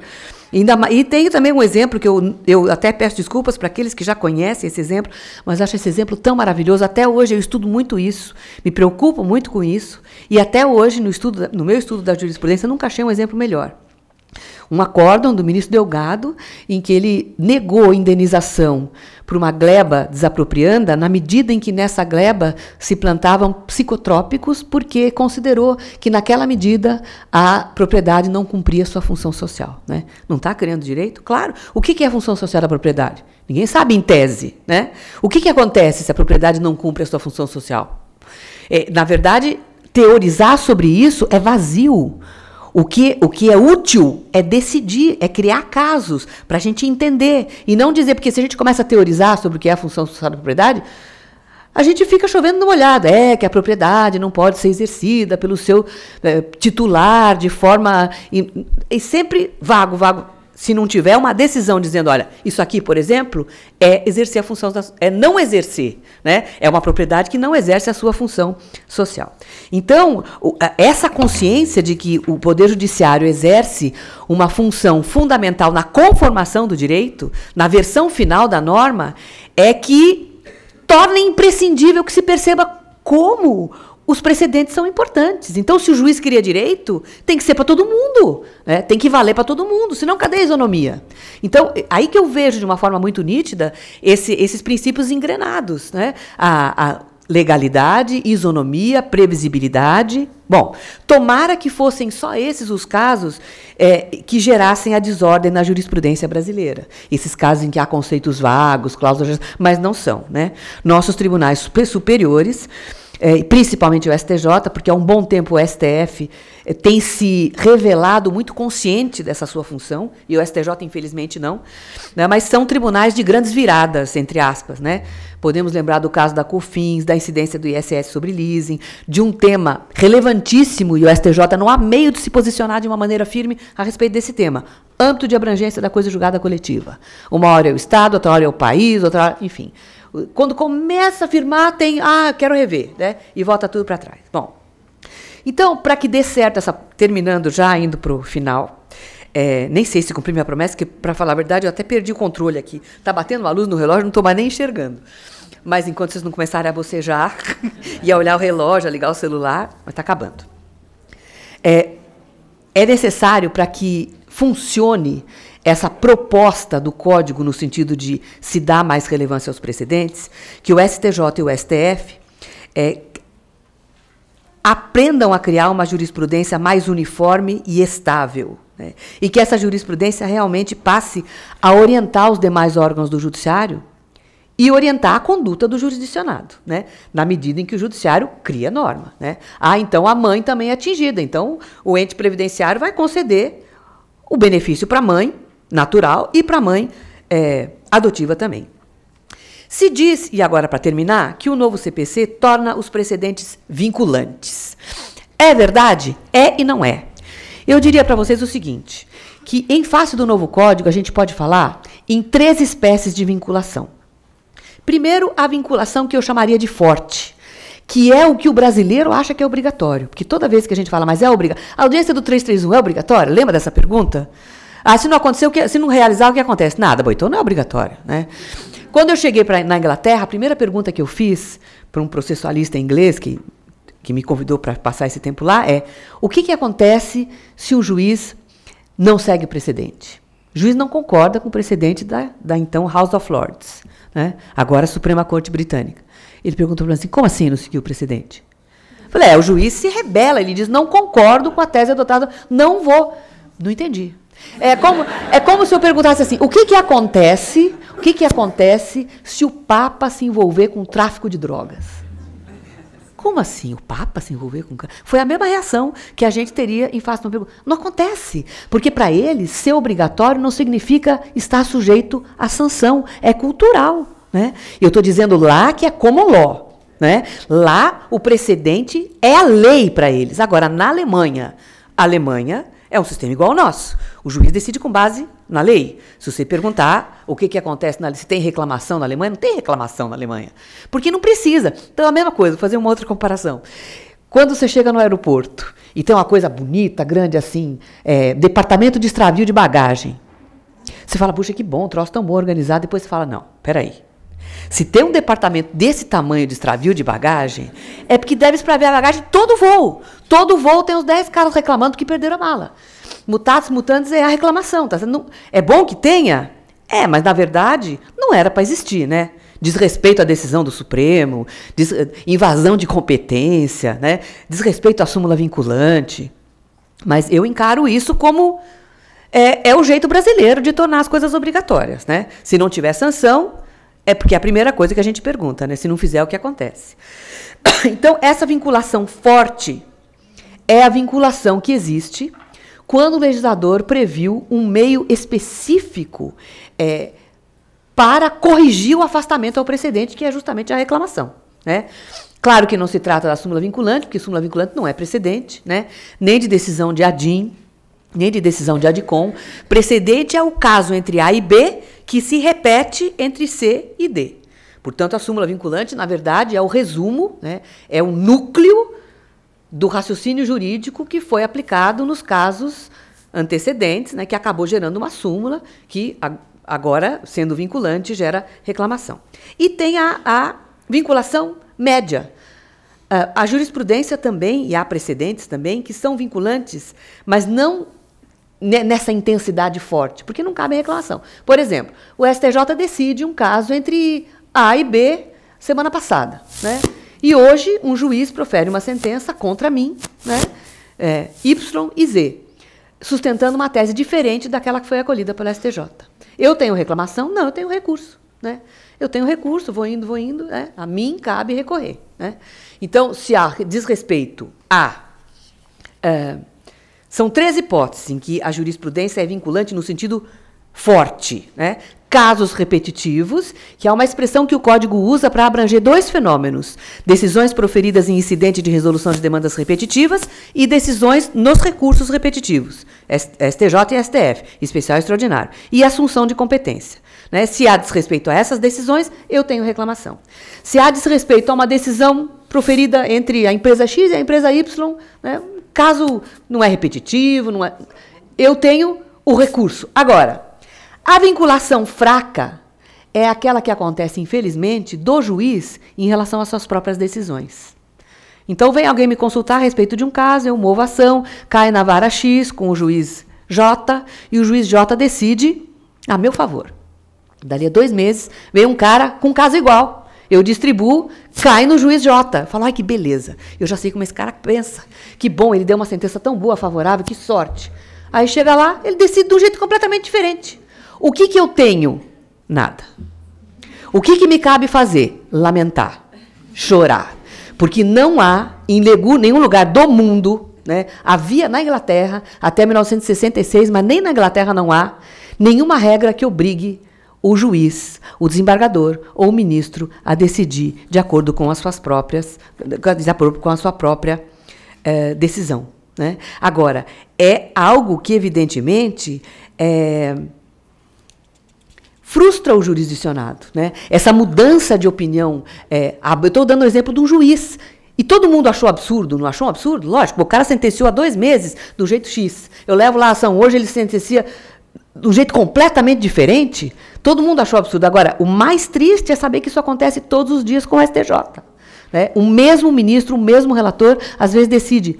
E tem também um exemplo que eu até peço desculpas para aqueles que já conhecem esse exemplo, mas acho esse exemplo tão maravilhoso. Até hoje eu estudo muito isso, me preocupo muito com isso, e até hoje, no meu estudo da jurisprudência, nunca achei um exemplo melhor. Um acórdão do ministro Delgado, em que ele negou indenização por uma gleba desaproprianda, na medida em que nessa gleba se plantavam psicotrópicos, porque considerou que, naquela medida, a propriedade não cumpria sua função social, né? Não está criando direito? Claro. O que é a função social da propriedade? Ninguém sabe em tese, né? O que acontece se a propriedade não cumpre a sua função social? Na verdade, teorizar sobre isso é vazio. O que é útil é decidir, é criar casos para a gente entender. E não dizer, porque se a gente começa a teorizar sobre o que é a função social da propriedade, a gente fica chovendo numa olhada. Que a propriedade não pode ser exercida pelo seu titular de forma... E sempre vago. Se não tiver uma decisão dizendo, olha, isso aqui, por exemplo, é exercer a função, é não exercer, né? É uma propriedade que não exerce a sua função social. Então, essa consciência de que o Poder Judiciário exerce uma função fundamental na conformação do direito, na versão final da norma, é que torna imprescindível que se perceba como os precedentes são importantes. Então, se o juiz cria direito, tem que ser para todo mundo, né? Tem que valer para todo mundo, senão cadê a isonomia? Então, aí que eu vejo de uma forma muito nítida esses princípios engrenados, né? A legalidade, isonomia, previsibilidade. Bom, tomara que fossem só esses os casos que gerassem a desordem na jurisprudência brasileira. Esses casos em que há conceitos vagos, cláusulas, mas não são, né? Nossos tribunais superiores, principalmente o STJ, porque há um bom tempo o STF tem se revelado muito consciente dessa sua função, e o STJ, infelizmente, não, né, mas são tribunais de grandes viradas, entre aspas. Né? Podemos lembrar do caso da COFINS, da incidência do ISS sobre leasing, de um tema relevantíssimo, e o STJ não há meio de se posicionar de uma maneira firme a respeito desse tema. Âmbito de abrangência da coisa julgada coletiva. Uma hora é o Estado, outra hora é o país, outra hora, enfim. Quando começa a afirmar, tem, quero rever, né? E volta tudo para trás. Bom, então, para que dê certo, terminando já, indo para o final, nem sei se cumpri minha promessa, que, para falar a verdade, eu até perdi o controle aqui. Está batendo uma luz no relógio, não estou mais nem enxergando. Mas enquanto vocês não começarem a bocejar e a olhar o relógio, a ligar o celular, mas está acabando. É necessário, para que funcione essa proposta do Código no sentido de se dar mais relevância aos precedentes, que o STJ e o STF aprendam a criar uma jurisprudência mais uniforme e estável, né? E que essa jurisprudência realmente passe a orientar os demais órgãos do judiciário e orientar a conduta do jurisdicionado, né? Na medida em que o judiciário cria norma, né? Então a mãe também é atingida, então o ente previdenciário vai conceder o benefício para a mãe natural e para a mãe adotiva também. Se diz, e agora para terminar, que o novo CPC torna os precedentes vinculantes. É verdade? É e não é. Eu diria para vocês o seguinte, que em face do novo Código a gente pode falar em 3 espécies de vinculação. Primeiro, a vinculação que eu chamaria de forte, que é o que o brasileiro acha que é obrigatório. Porque toda vez que a gente fala, mas é obrigatório, a audiência do 331 é obrigatória? Lembra dessa pergunta? Se não acontecer, se não realizar, o que acontece? Nada, bom, então não é obrigatório, né? Quando eu cheguei na Inglaterra, a primeira pergunta que eu fiz para um processualista inglês que me convidou para passar esse tempo lá o que acontece se um juiz não segue o precedente? O juiz não concorda com o precedente da então House of Lords, né? Agora a Suprema Corte Britânica. Ele perguntou para mim assim, como assim não seguiu o precedente? Eu falei, o juiz se rebela, ele diz, não concordo com a tese adotada, não vou. Não entendi. É como se eu perguntasse assim, o que acontece se o Papa se envolver com o tráfico de drogas? Como assim? O Papa se envolver com... Foi a mesma reação que a gente teria em face de uma pergunta. Não acontece, porque para eles ser obrigatório não significa estar sujeito à sanção, é cultural, né? Eu estou dizendo lá que é common law, né? Lá o precedente é a lei para eles. Agora, na Alemanha, a Alemanha é um sistema igual ao nosso. O juiz decide com base na lei. Se você perguntar o que acontece na lei, se tem reclamação na Alemanha, não tem reclamação na Alemanha. Porque não precisa. Então, é a mesma coisa, vou fazer uma outra comparação. Quando você chega no aeroporto e tem uma coisa bonita, grande assim, departamento de extravio de bagagem, você fala, puxa, que bom, troço tão bom organizado. Depois você fala, não, peraí. Se tem um departamento desse tamanho de extravio de bagagem, é porque deve extraviar a bagagem todo voo. Todo voo tem uns 10 caras reclamando que perderam a mala. Mutatis mutandis é a reclamação. Tá? É bom que tenha? Mas na verdade não era para existir, né? Desrespeito à decisão do Supremo, invasão de competência, né? Desrespeito à súmula vinculante. Mas eu encaro isso como o jeito brasileiro de tornar as coisas obrigatórias, né? Se não tiver sanção, é porque é a primeira coisa que a gente pergunta, né? Se não fizer, o que acontece? Então, essa vinculação forte é a vinculação que existe quando o legislador previu um meio específico para corrigir o afastamento ao precedente, que é justamente a reclamação, né? Claro que não se trata da súmula vinculante, porque súmula vinculante não é precedente, né? Nem de decisão de ADIM, nem de decisão de ADICOM. Precedente é o caso entre A e B, que se repete entre C e D. Portanto, a súmula vinculante, na verdade, é o resumo, né? É o núcleo do raciocínio jurídico que foi aplicado nos casos antecedentes, né? Que acabou gerando uma súmula que, agora, sendo vinculante, gera reclamação. E tem a vinculação média. A jurisprudência também, e há precedentes também, que são vinculantes, mas não nessa intensidade forte, porque não cabe reclamação. Por exemplo, o STJ decide um caso entre A e B semana passada, né? E hoje um juiz profere uma sentença contra mim, né? Y e Z, sustentando uma tese diferente daquela que foi acolhida pelo STJ. Eu tenho reclamação? Não, eu tenho recurso, né? Eu tenho recurso, vou indo, né? A mim cabe recorrer, né? Então, se há desrespeito a... são 3 hipóteses em que a jurisprudência é vinculante no sentido forte, né? Casos repetitivos, que é uma expressão que o Código usa para abranger 2 fenômenos: decisões proferidas em incidente de resolução de demandas repetitivas e decisões nos recursos repetitivos, STJ e STF, especial e extraordinário, e assunção de competência. Né? Se há desrespeito a essas decisões, eu tenho reclamação. Se há desrespeito a uma decisão proferida entre a empresa X e a empresa Y, né? Caso não é repetitivo, não é, eu tenho o recurso. Agora, a vinculação fraca é aquela que acontece, infelizmente, do juiz em relação às suas próprias decisões. Então, vem alguém me consultar a respeito de um caso, eu movo a ação, cai na vara X com o juiz J, e o juiz J decide a meu favor. Dali a 2 meses, vem um cara com um caso igual. Eu distribuo, cai no juiz J. Eu falo, ai, que beleza. Eu já sei como esse cara pensa. Que bom, ele deu uma sentença tão boa, favorável, que sorte. Aí chega lá, ele decide de um jeito completamente diferente. O que eu tenho? Nada. O que me cabe fazer? Lamentar, chorar. Porque não há, em nenhum lugar do mundo, né, havia na Inglaterra, até 1966, mas nem na Inglaterra não há, nenhuma regra que obrigue o juiz, o desembargador ou o ministro a decidir de acordo com as suas próprias, de acordo com a sua própria decisão, né? Agora, é algo que, evidentemente, frustra o jurisdicionado, né? Essa mudança de opinião. Eu estou dando o exemplo de um juiz. E todo mundo achou absurdo, não achou um absurdo? Lógico, o cara sentenciou há 2 meses do jeito X. Eu levo lá a ação, hoje ele sentencia de um jeito completamente diferente. Todo mundo achou absurdo. Agora, o mais triste é saber que isso acontece todos os dias com o STJ. Né? O mesmo ministro, o mesmo relator, às vezes decide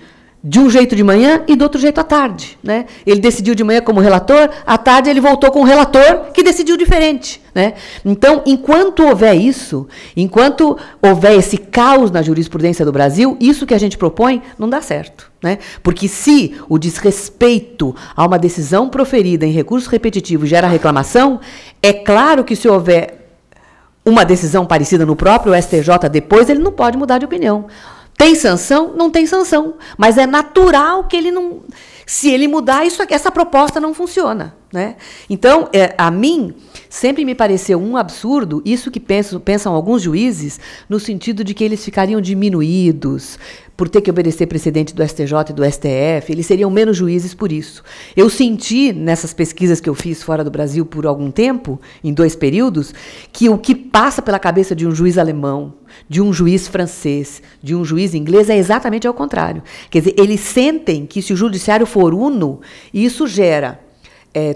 de um jeito de manhã e do outro jeito à tarde. Né? Ele decidiu de manhã como relator, à tarde ele voltou com o relator que decidiu diferente. Né? Então, enquanto houver isso, enquanto houver esse caos na jurisprudência do Brasil, isso que a gente propõe não dá certo. Né? Porque se o desrespeito a uma decisão proferida em recurso repetitivo gera reclamação, é claro que se houver uma decisão parecida no próprio STJ depois, ele não pode mudar de opinião. Tem sanção? Não tem sanção. Mas é natural que ele não... Se ele mudar, essa proposta não funciona. Né? Então, a mim, sempre me pareceu um absurdo isso que pensam alguns juízes, no sentido de que eles ficariam diminuídos por ter que obedecer precedente do STJ e do STF, eles seriam menos juízes por isso. Eu senti, nessas pesquisas que eu fiz fora do Brasil por algum tempo, em 2 períodos, que o que passa pela cabeça de um juiz alemão, de um juiz francês, de um juiz inglês, é exatamente ao contrário. Quer dizer, eles sentem que se o judiciário for uno, isso gera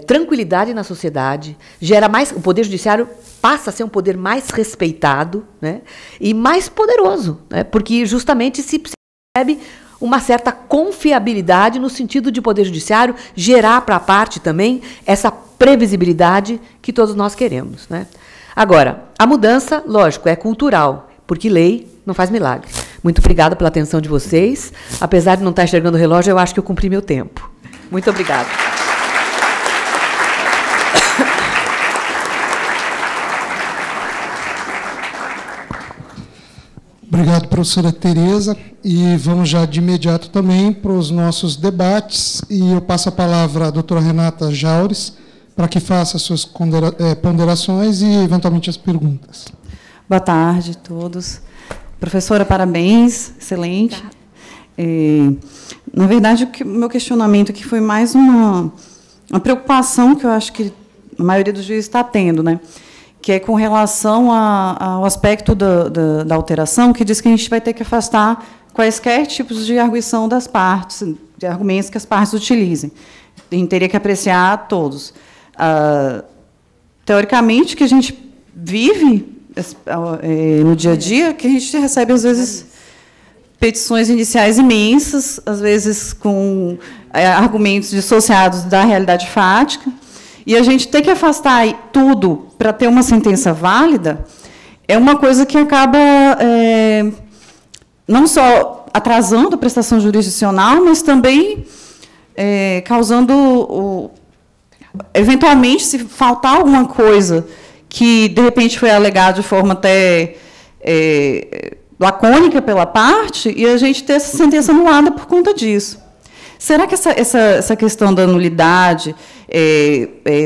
tranquilidade na sociedade, gera mais, o poder judiciário passa a ser um poder mais respeitado, né, e mais poderoso, né, porque justamente se percebe uma certa confiabilidade no sentido de poder judiciário gerar para a parte também essa previsibilidade que todos nós queremos. Né. Agora, a mudança, lógico, é cultural, porque lei não faz milagre. Muito obrigada pela atenção de vocês. Apesar de não estar enxergando o relógio, eu acho que eu cumpri meu tempo. Muito obrigada. Obrigado, professora Tereza. E vamos já de imediato também para os nossos debates. E eu passo a palavra à doutora Renata Jaures, para que faça as suas ponderações e, eventualmente, as perguntas. Boa tarde a todos. Professora, parabéns, excelente. Na verdade, o meu questionamento aqui foi mais uma preocupação que eu acho que a maioria dos juízes está tendo, né? Que é com relação ao aspecto da alteração, que diz que a gente vai ter que afastar quaisquer tipos de arguição das partes, de argumentos que as partes utilizem. A gente teria que apreciar todos. Teoricamente, que a gente vive no dia a dia, que a gente recebe, às vezes, petições iniciais imensas, às vezes com argumentos dissociados da realidade fática, e a gente ter que afastar tudo para ter uma sentença válida é uma coisa que acaba não só atrasando a prestação jurisdicional, mas também causando, eventualmente, se faltar alguma coisa que, de repente, foi alegado de forma até lacônica pela parte, e a gente ter essa sentença anulada por conta disso. Será que essa questão da nulidade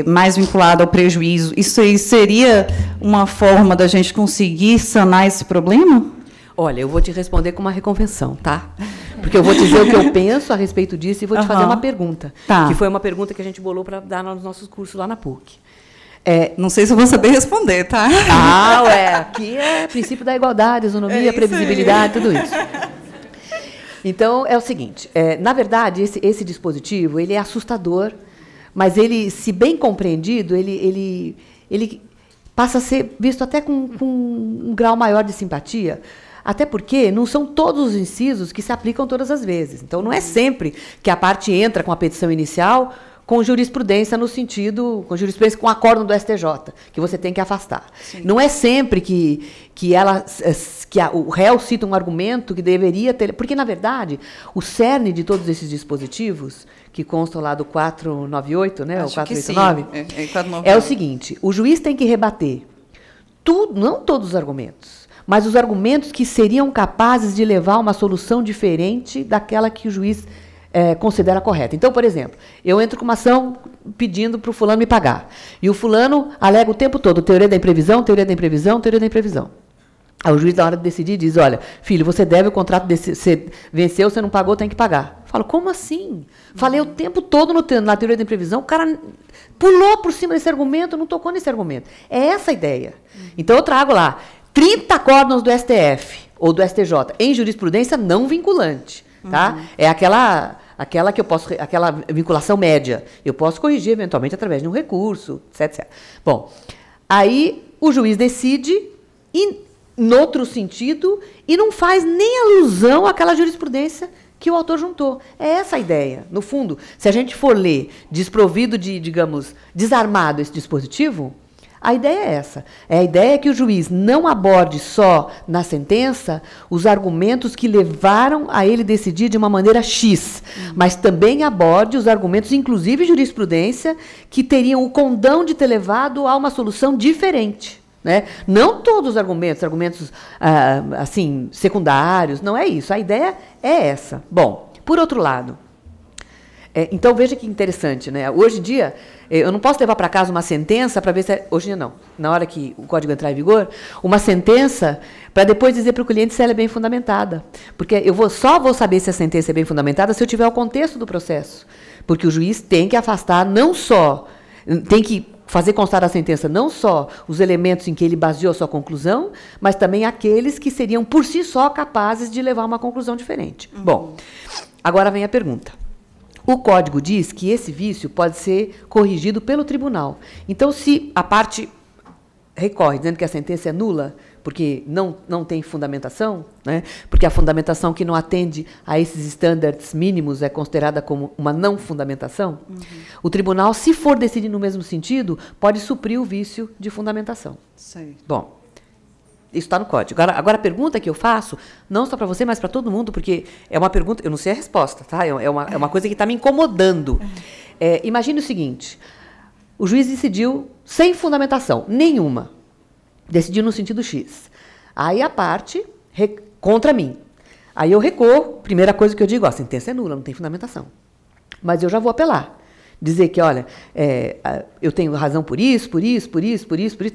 mais vinculada ao prejuízo, isso aí seria uma forma da gente conseguir sanar esse problema? Olha, eu vou te responder com uma reconvenção, tá? Porque eu vou dizer o que eu penso a respeito disso e vou te fazer uma pergunta, que foi uma pergunta que a gente bolou para dar nos nossos cursos lá na PUC. Não sei se eu vou saber responder, tá? Aqui é princípio da igualdade, isonomia, previsibilidade, tudo isso. Então, é o seguinte, na verdade, esse dispositivo ele é assustador, mas ele, se bem compreendido, ele passa a ser visto até com um grau maior de simpatia, até porque não são todos os incisos que se aplicam todas as vezes. Então, não é sempre que a parte entra com a petição inicial com jurisprudência no sentido, com acórdão do STJ, que você tem que afastar. Sim. Não é sempre que o réu cita um argumento que deveria ter... Porque, na verdade, o cerne de todos esses dispositivos, que constam lá do 498, né, o 489, é o seguinte, o juiz tem que rebater não todos os argumentos, mas os argumentos que seriam capazes de levar a uma solução diferente daquela que o juiz considera correta. Então, por exemplo, eu entro com uma ação pedindo para o fulano me pagar. E o fulano alega o tempo todo teoria da imprevisão, teoria da imprevisão, teoria da imprevisão. Aí o juiz, na hora de decidir, diz, olha, filho, você deve o contrato, você venceu, você não pagou, tem que pagar. Eu falo, como assim? Falei o tempo todo na teoria da imprevisão, o cara pulou por cima desse argumento, não tocou nesse argumento. É essa a ideia. Então, eu trago lá 30 acórdãos do STF ou do STJ em jurisprudência não vinculante. Tá? É aquela que eu posso, aquela vinculação média. Eu posso corrigir, eventualmente, através de um recurso, etc. Bom, aí o juiz decide em outro sentido e não faz nem alusão àquela jurisprudência que o autor juntou. É essa a ideia. No fundo, se a gente for ler desprovido de, digamos, desarmado esse dispositivo, a ideia é essa. A ideia é que o juiz não aborde só na sentença os argumentos que levaram a ele decidir de uma maneira X, mas também aborde os argumentos, inclusive jurisprudência, que teriam o condão de ter levado a uma solução diferente. Né? Não todos os argumentos assim, secundários, não é isso. A ideia é essa. Bom, por outro lado, então veja que interessante, né? Hoje em dia, eu não posso levar para casa uma sentença para ver se hoje em dia não, na hora que o código entrar em vigor, uma sentença para depois dizer para o cliente se ela é bem fundamentada. Porque só vou saber se a sentença é bem fundamentada se eu tiver o contexto do processo. Porque o juiz tem que afastar tem que fazer constar a sentença não só os elementos em que ele baseou a sua conclusão, mas também aqueles que seriam por si só capazes de levar a uma conclusão diferente. Bom, agora vem a pergunta. O Código diz que esse vício pode ser corrigido pelo tribunal. Então, se a parte recorre dizendo que a sentença é nula, porque não tem fundamentação, né? Porque a fundamentação que não atende a esses estándares mínimos é considerada como uma não fundamentação, o tribunal, se for decidir no mesmo sentido, pode suprir o vício de fundamentação. Sei. Bom, isso está no Código. Agora, a pergunta que eu faço, não só para você, mas para todo mundo, porque é uma pergunta, eu não sei a resposta, tá? É uma coisa que está me incomodando. Imagine o seguinte, o juiz decidiu sem fundamentação nenhuma, decidiu no sentido X. Aí a parte contra mim. Aí eu recorro, primeira coisa que eu digo, a sentença é nula, não tem fundamentação. Mas eu já vou apelar. Dizer que, olha, eu tenho razão por isso,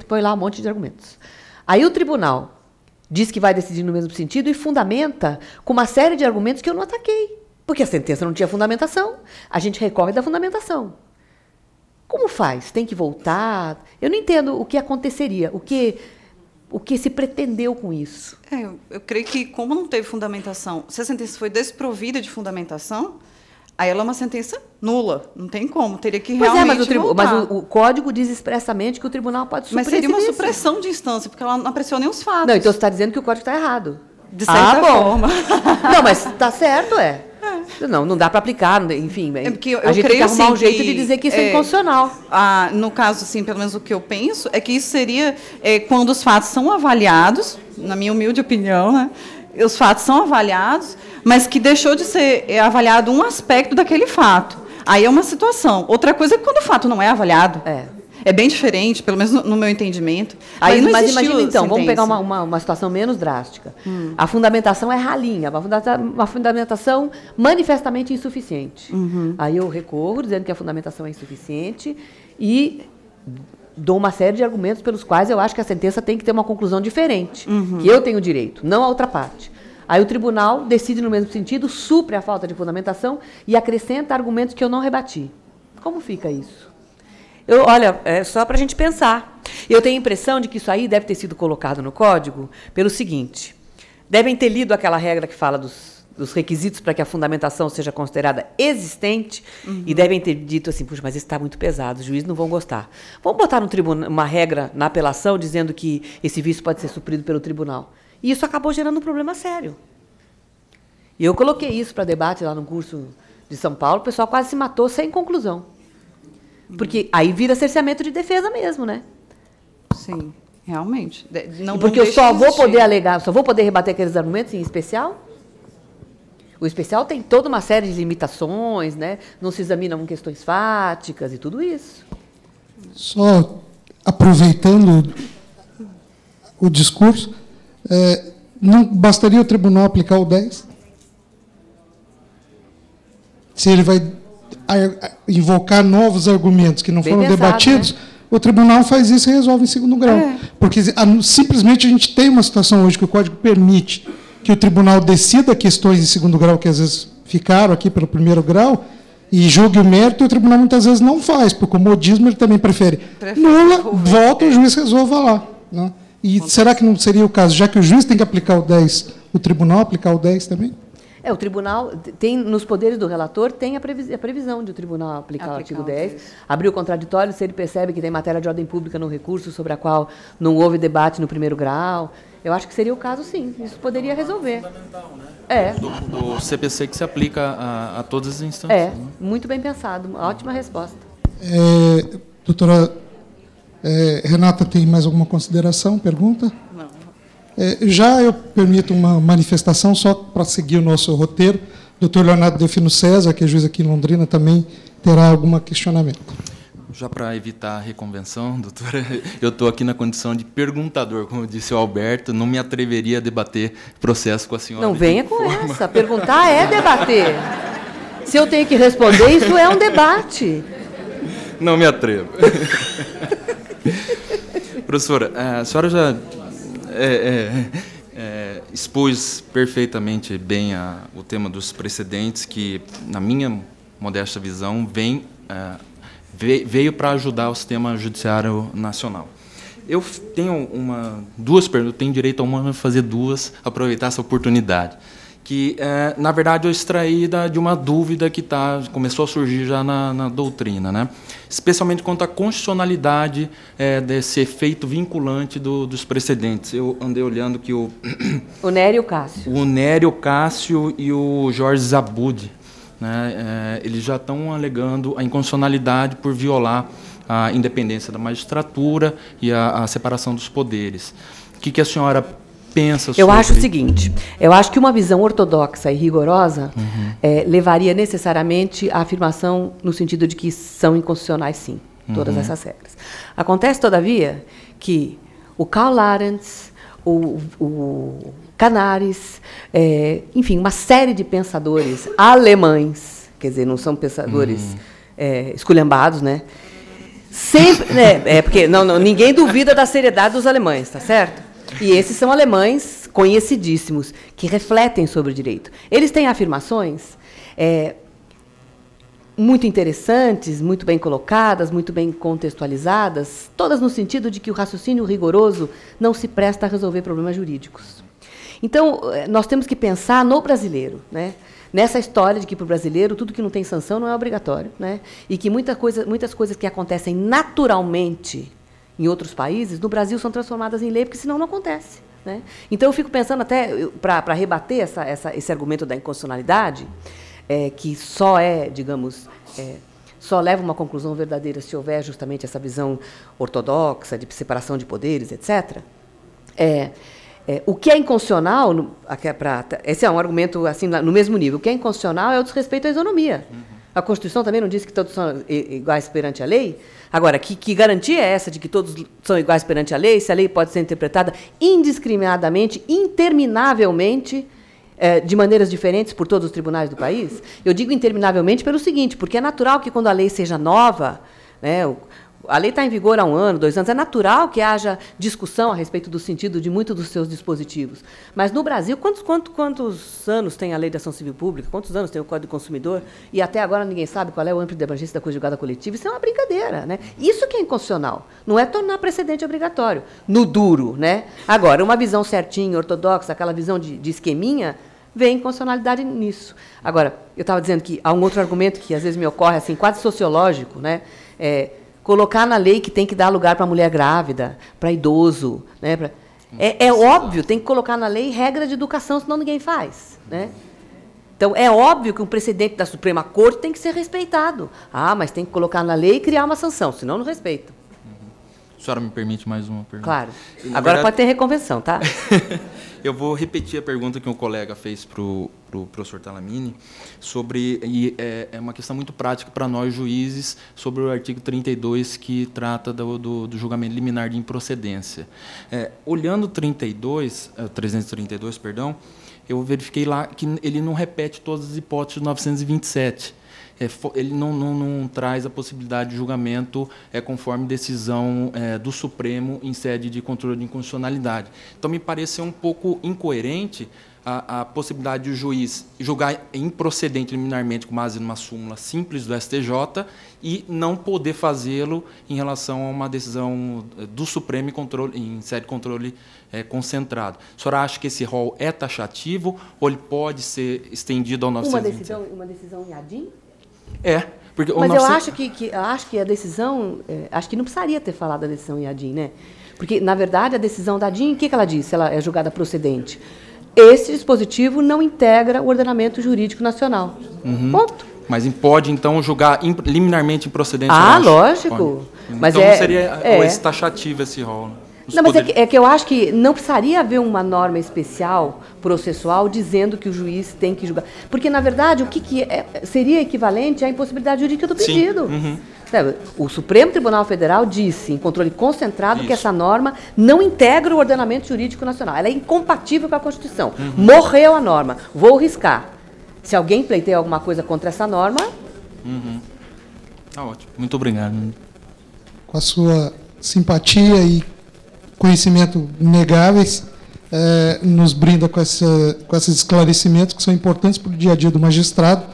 põe lá um monte de argumentos. Aí o tribunal diz que vai decidir no mesmo sentido e fundamenta com uma série de argumentos que eu não ataquei, porque a sentença não tinha fundamentação. A gente recorre da fundamentação. Como faz? Tem que voltar? Eu não entendo o que aconteceria, o que se pretendeu com isso. Eu creio que, como não teve fundamentação, se a sentença foi desprovida de fundamentação, aí ela é uma sentença nula. Não tem como, teria que realmente mas o Código diz expressamente que o tribunal pode suprir. Mas seria uma supressão de instância, porque ela não apreciou nem os fatos. Não, então você está dizendo que o Código está errado. De certa forma. Não, mas está certo, é. Não dá para aplicar, enfim. Porque a gente tem que arrumar um jeito de dizer que isso é inconstitucional. No caso, assim, pelo menos o que eu penso, é que isso seria quando os fatos são avaliados, na minha humilde opinião, né? Os fatos são avaliados, mas que deixou de ser avaliado um aspecto daquele fato. Aí é uma situação. Outra coisa é quando o fato não é avaliado. É bem diferente, pelo menos no meu entendimento. Aí mas imagina, então, vamos pegar uma situação menos drástica. A fundamentação é ralinha, uma fundamentação manifestamente insuficiente. Aí eu recorro, dizendo que a fundamentação é insuficiente e dou uma série de argumentos pelos quais eu acho que a sentença tem que ter uma conclusão diferente, que eu tenho direito, não a outra parte. Aí o tribunal decide no mesmo sentido, supre a falta de fundamentação e acrescenta argumentos que eu não rebati. Como fica isso? Olha, é só para a gente pensar. Eu tenho a impressão de que isso aí deve ter sido colocado no código pelo seguinte: devem ter lido aquela regra que fala dos requisitos para que a fundamentação seja considerada existente e devem ter dito assim, puxa, mas isso está muito pesado, os juízes não vão gostar. Vamos botar no tribunal uma regra na apelação dizendo que esse vício pode ser suprido pelo tribunal. E isso acabou gerando um problema sério. E eu coloquei isso para debate lá no curso de São Paulo, o pessoal quase se matou sem conclusão. Porque aí vira cerceamento de defesa mesmo, né? Sim, realmente. Porque eu só vou poder alegar, só vou poder rebater aqueles argumentos em especial? O especial tem toda uma série de limitações, né? Não se examinam questões fáticas e tudo isso. Só aproveitando o discurso, não bastaria o tribunal aplicar o 10? Se ele vai invocar novos argumentos que não foram debatidos, né? O tribunal faz isso e resolve em segundo grau. Porque simplesmente a gente tem uma situação hoje que o Código permite que o tribunal decida questões em segundo grau que às vezes ficaram aqui pelo primeiro grau e julgue o mérito, e o tribunal muitas vezes não faz, por comodismo ele também prefere. Nula, volta, o juiz resolva lá. Né? E será que não seria o caso, já que o juiz tem que aplicar o 10, o tribunal aplicar o 10 também? O tribunal tem, nos poderes do relator, tem a previsão de o tribunal aplicar o artigo 10, abrir o contraditório se ele percebe que tem matéria de ordem pública no recurso sobre a qual não houve debate no primeiro grau. Eu acho que seria o caso, sim. Isso poderia resolver. Fundamental, né? Do CPC que se aplica a todas as instâncias. Né? Muito bem pensado. Uma ótima resposta. Doutora Renata, tem mais alguma consideração, pergunta? Não. Já eu permito uma manifestação, só para seguir o nosso roteiro. O doutor Leonardo Delfino César, que é juiz aqui em Londrina, também terá algum questionamento. Já para evitar a reconvenção, doutora, eu estou aqui na condição de perguntador, como disse o Alberto, não me atreveria a debater processo com a senhora. Não venha com essa. Perguntar é debater. Se eu tenho que responder, isso é um debate. Não me atrevo. Professora, a senhora já expôs perfeitamente bem o tema dos precedentes, que, na minha modesta visão, veio para ajudar o sistema judiciário nacional. Eu tenho duas perguntas, tenho direito a uma, fazer duas, aproveitar essa oportunidade. Que, na verdade, eu extraí de uma dúvida que começou a surgir já na doutrina, né? Especialmente quanto à constitucionalidade desse efeito vinculante dos precedentes. Eu andei olhando que o Nério Cássio. O Nério Cássio e o Jorge Zabud, né, eles já estão alegando a inconstitucionalidade por violar a independência da magistratura e a separação dos poderes. O que a senhora pensa sobre? Eu acho o seguinte, eu acho que uma visão ortodoxa e rigorosa levaria necessariamente à afirmação no sentido de que são inconstitucionais, sim, todas essas regras. Acontece, todavia, que o Karl Arendts, o Canaris, enfim, uma série de pensadores alemães, quer dizer, não são pensadores esculhambados, né? Sempre, porque ninguém duvida da seriedade dos alemães, tá certo? E esses são alemães conhecidíssimos, que refletem sobre o direito. Eles têm afirmações muito interessantes, muito bem colocadas, muito bem contextualizadas, todas no sentido de que o raciocínio rigoroso não se presta a resolver problemas jurídicos. Então, nós temos que pensar no brasileiro, né? Nessa história de que, para o brasileiro, tudo que não tem sanção não é obrigatório, né? E que muitas coisas que acontecem naturalmente em outros países, no Brasil, são transformadas em lei, porque senão não acontece. né? Então, eu fico pensando até, para rebater esse argumento da inconstitucionalidade, que só digamos, só leva a uma conclusão verdadeira se houver justamente essa visão ortodoxa de separação de poderes, etc., o que é inconstitucional, esse é um argumento assim, no mesmo nível, o que é inconstitucional é o desrespeito à isonomia. A Constituição também não diz que todos são iguais perante a lei. Agora, que garantia é essa de que todos são iguais perante a lei, se a lei pode ser interpretada indiscriminadamente, interminavelmente, de maneiras diferentes por todos os tribunais do país? Eu digo interminavelmente pelo seguinte, porque é natural que quando a lei seja nova, né, a lei está em vigor há 1 ano, 2 anos, é natural que haja discussão a respeito do sentido de muitos dos seus dispositivos. Mas no Brasil, quantos anos tem a Lei da Ação Civil Pública? Quantos anos tem o Código do Consumidor? E até agora ninguém sabe qual é o âmbito de abrangência da coisa julgada coletiva. Isso é uma brincadeira, né? Isso que é inconstitucional. Não é tornar precedente obrigatório, no duro, né? Agora, uma visão certinha, ortodoxa, aquela visão de esqueminha, vem inconstitucionalidade nisso. Agora, eu estava dizendo que há um outro argumento que às vezes me ocorre, assim, quase sociológico, né? Colocar na lei que tem que dar lugar para mulher grávida, para idoso, né? É óbvio, tem que colocar na lei regra de educação, senão ninguém faz, né? Então, é óbvio que um precedente da Suprema Corte tem que ser respeitado. Mas tem que colocar na lei e criar uma sanção, senão não respeita. A senhora me permite mais uma pergunta? Claro. Agora pode ter reconvenção, tá? Eu vou repetir a pergunta que um colega fez para o professor Talamini, e é uma questão muito prática para nós juízes, sobre o artigo 32, que trata do julgamento liminar de improcedência. Olhando o 332, perdão, eu verifiquei lá que ele não repete todas as hipóteses do 927. Ele não traz a possibilidade de julgamento conforme decisão do Supremo em sede de controle de inconstitucionalidade. Então, me pareceu um pouco incoerente a possibilidade de o juiz julgar improcedente liminarmente com base numa súmula simples do STJ e não poder fazê-lo em relação a uma decisão do Supremo em sede de controle concentrado. A senhora acha que esse rol é taxativo ou ele pode ser estendido ao 927? Uma decisão em ADIM? Porque mas eu acho que a decisão, acho que não precisaria ter falado a decisão em ADIM, né? Porque, na verdade, a decisão da ADIM, o que ela diz, se ela é julgada procedente? Esse dispositivo não integra o ordenamento jurídico nacional. Ponto. Mas pode, então, julgar liminarmente improcedente? Lógico. Mas então, seria taxativo esse rol. Não, mas é que eu acho que não precisaria haver uma norma especial processual dizendo que o juiz tem que julgar. Porque, na verdade, o que seria equivalente à impossibilidade jurídica do pedido. O Supremo Tribunal Federal disse, em controle concentrado, que essa norma não integra o ordenamento jurídico nacional. Ela é incompatível com a Constituição. Morreu a norma. Vou riscar. Se alguém pleiteia alguma coisa contra essa norma... Tá ótimo. Muito obrigado. Com a sua simpatia e conhecimento inegáveis, nos brinda com esses esclarecimentos que são importantes para o dia a dia do magistrado.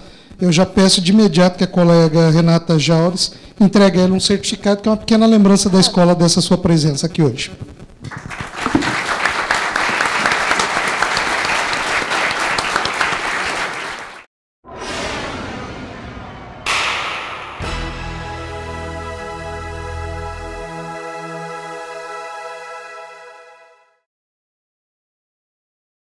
Eu já peço de imediato que a colega Renata Jaures entregue a ela um certificado, que é uma pequena lembrança da escola dessa sua presença aqui hoje.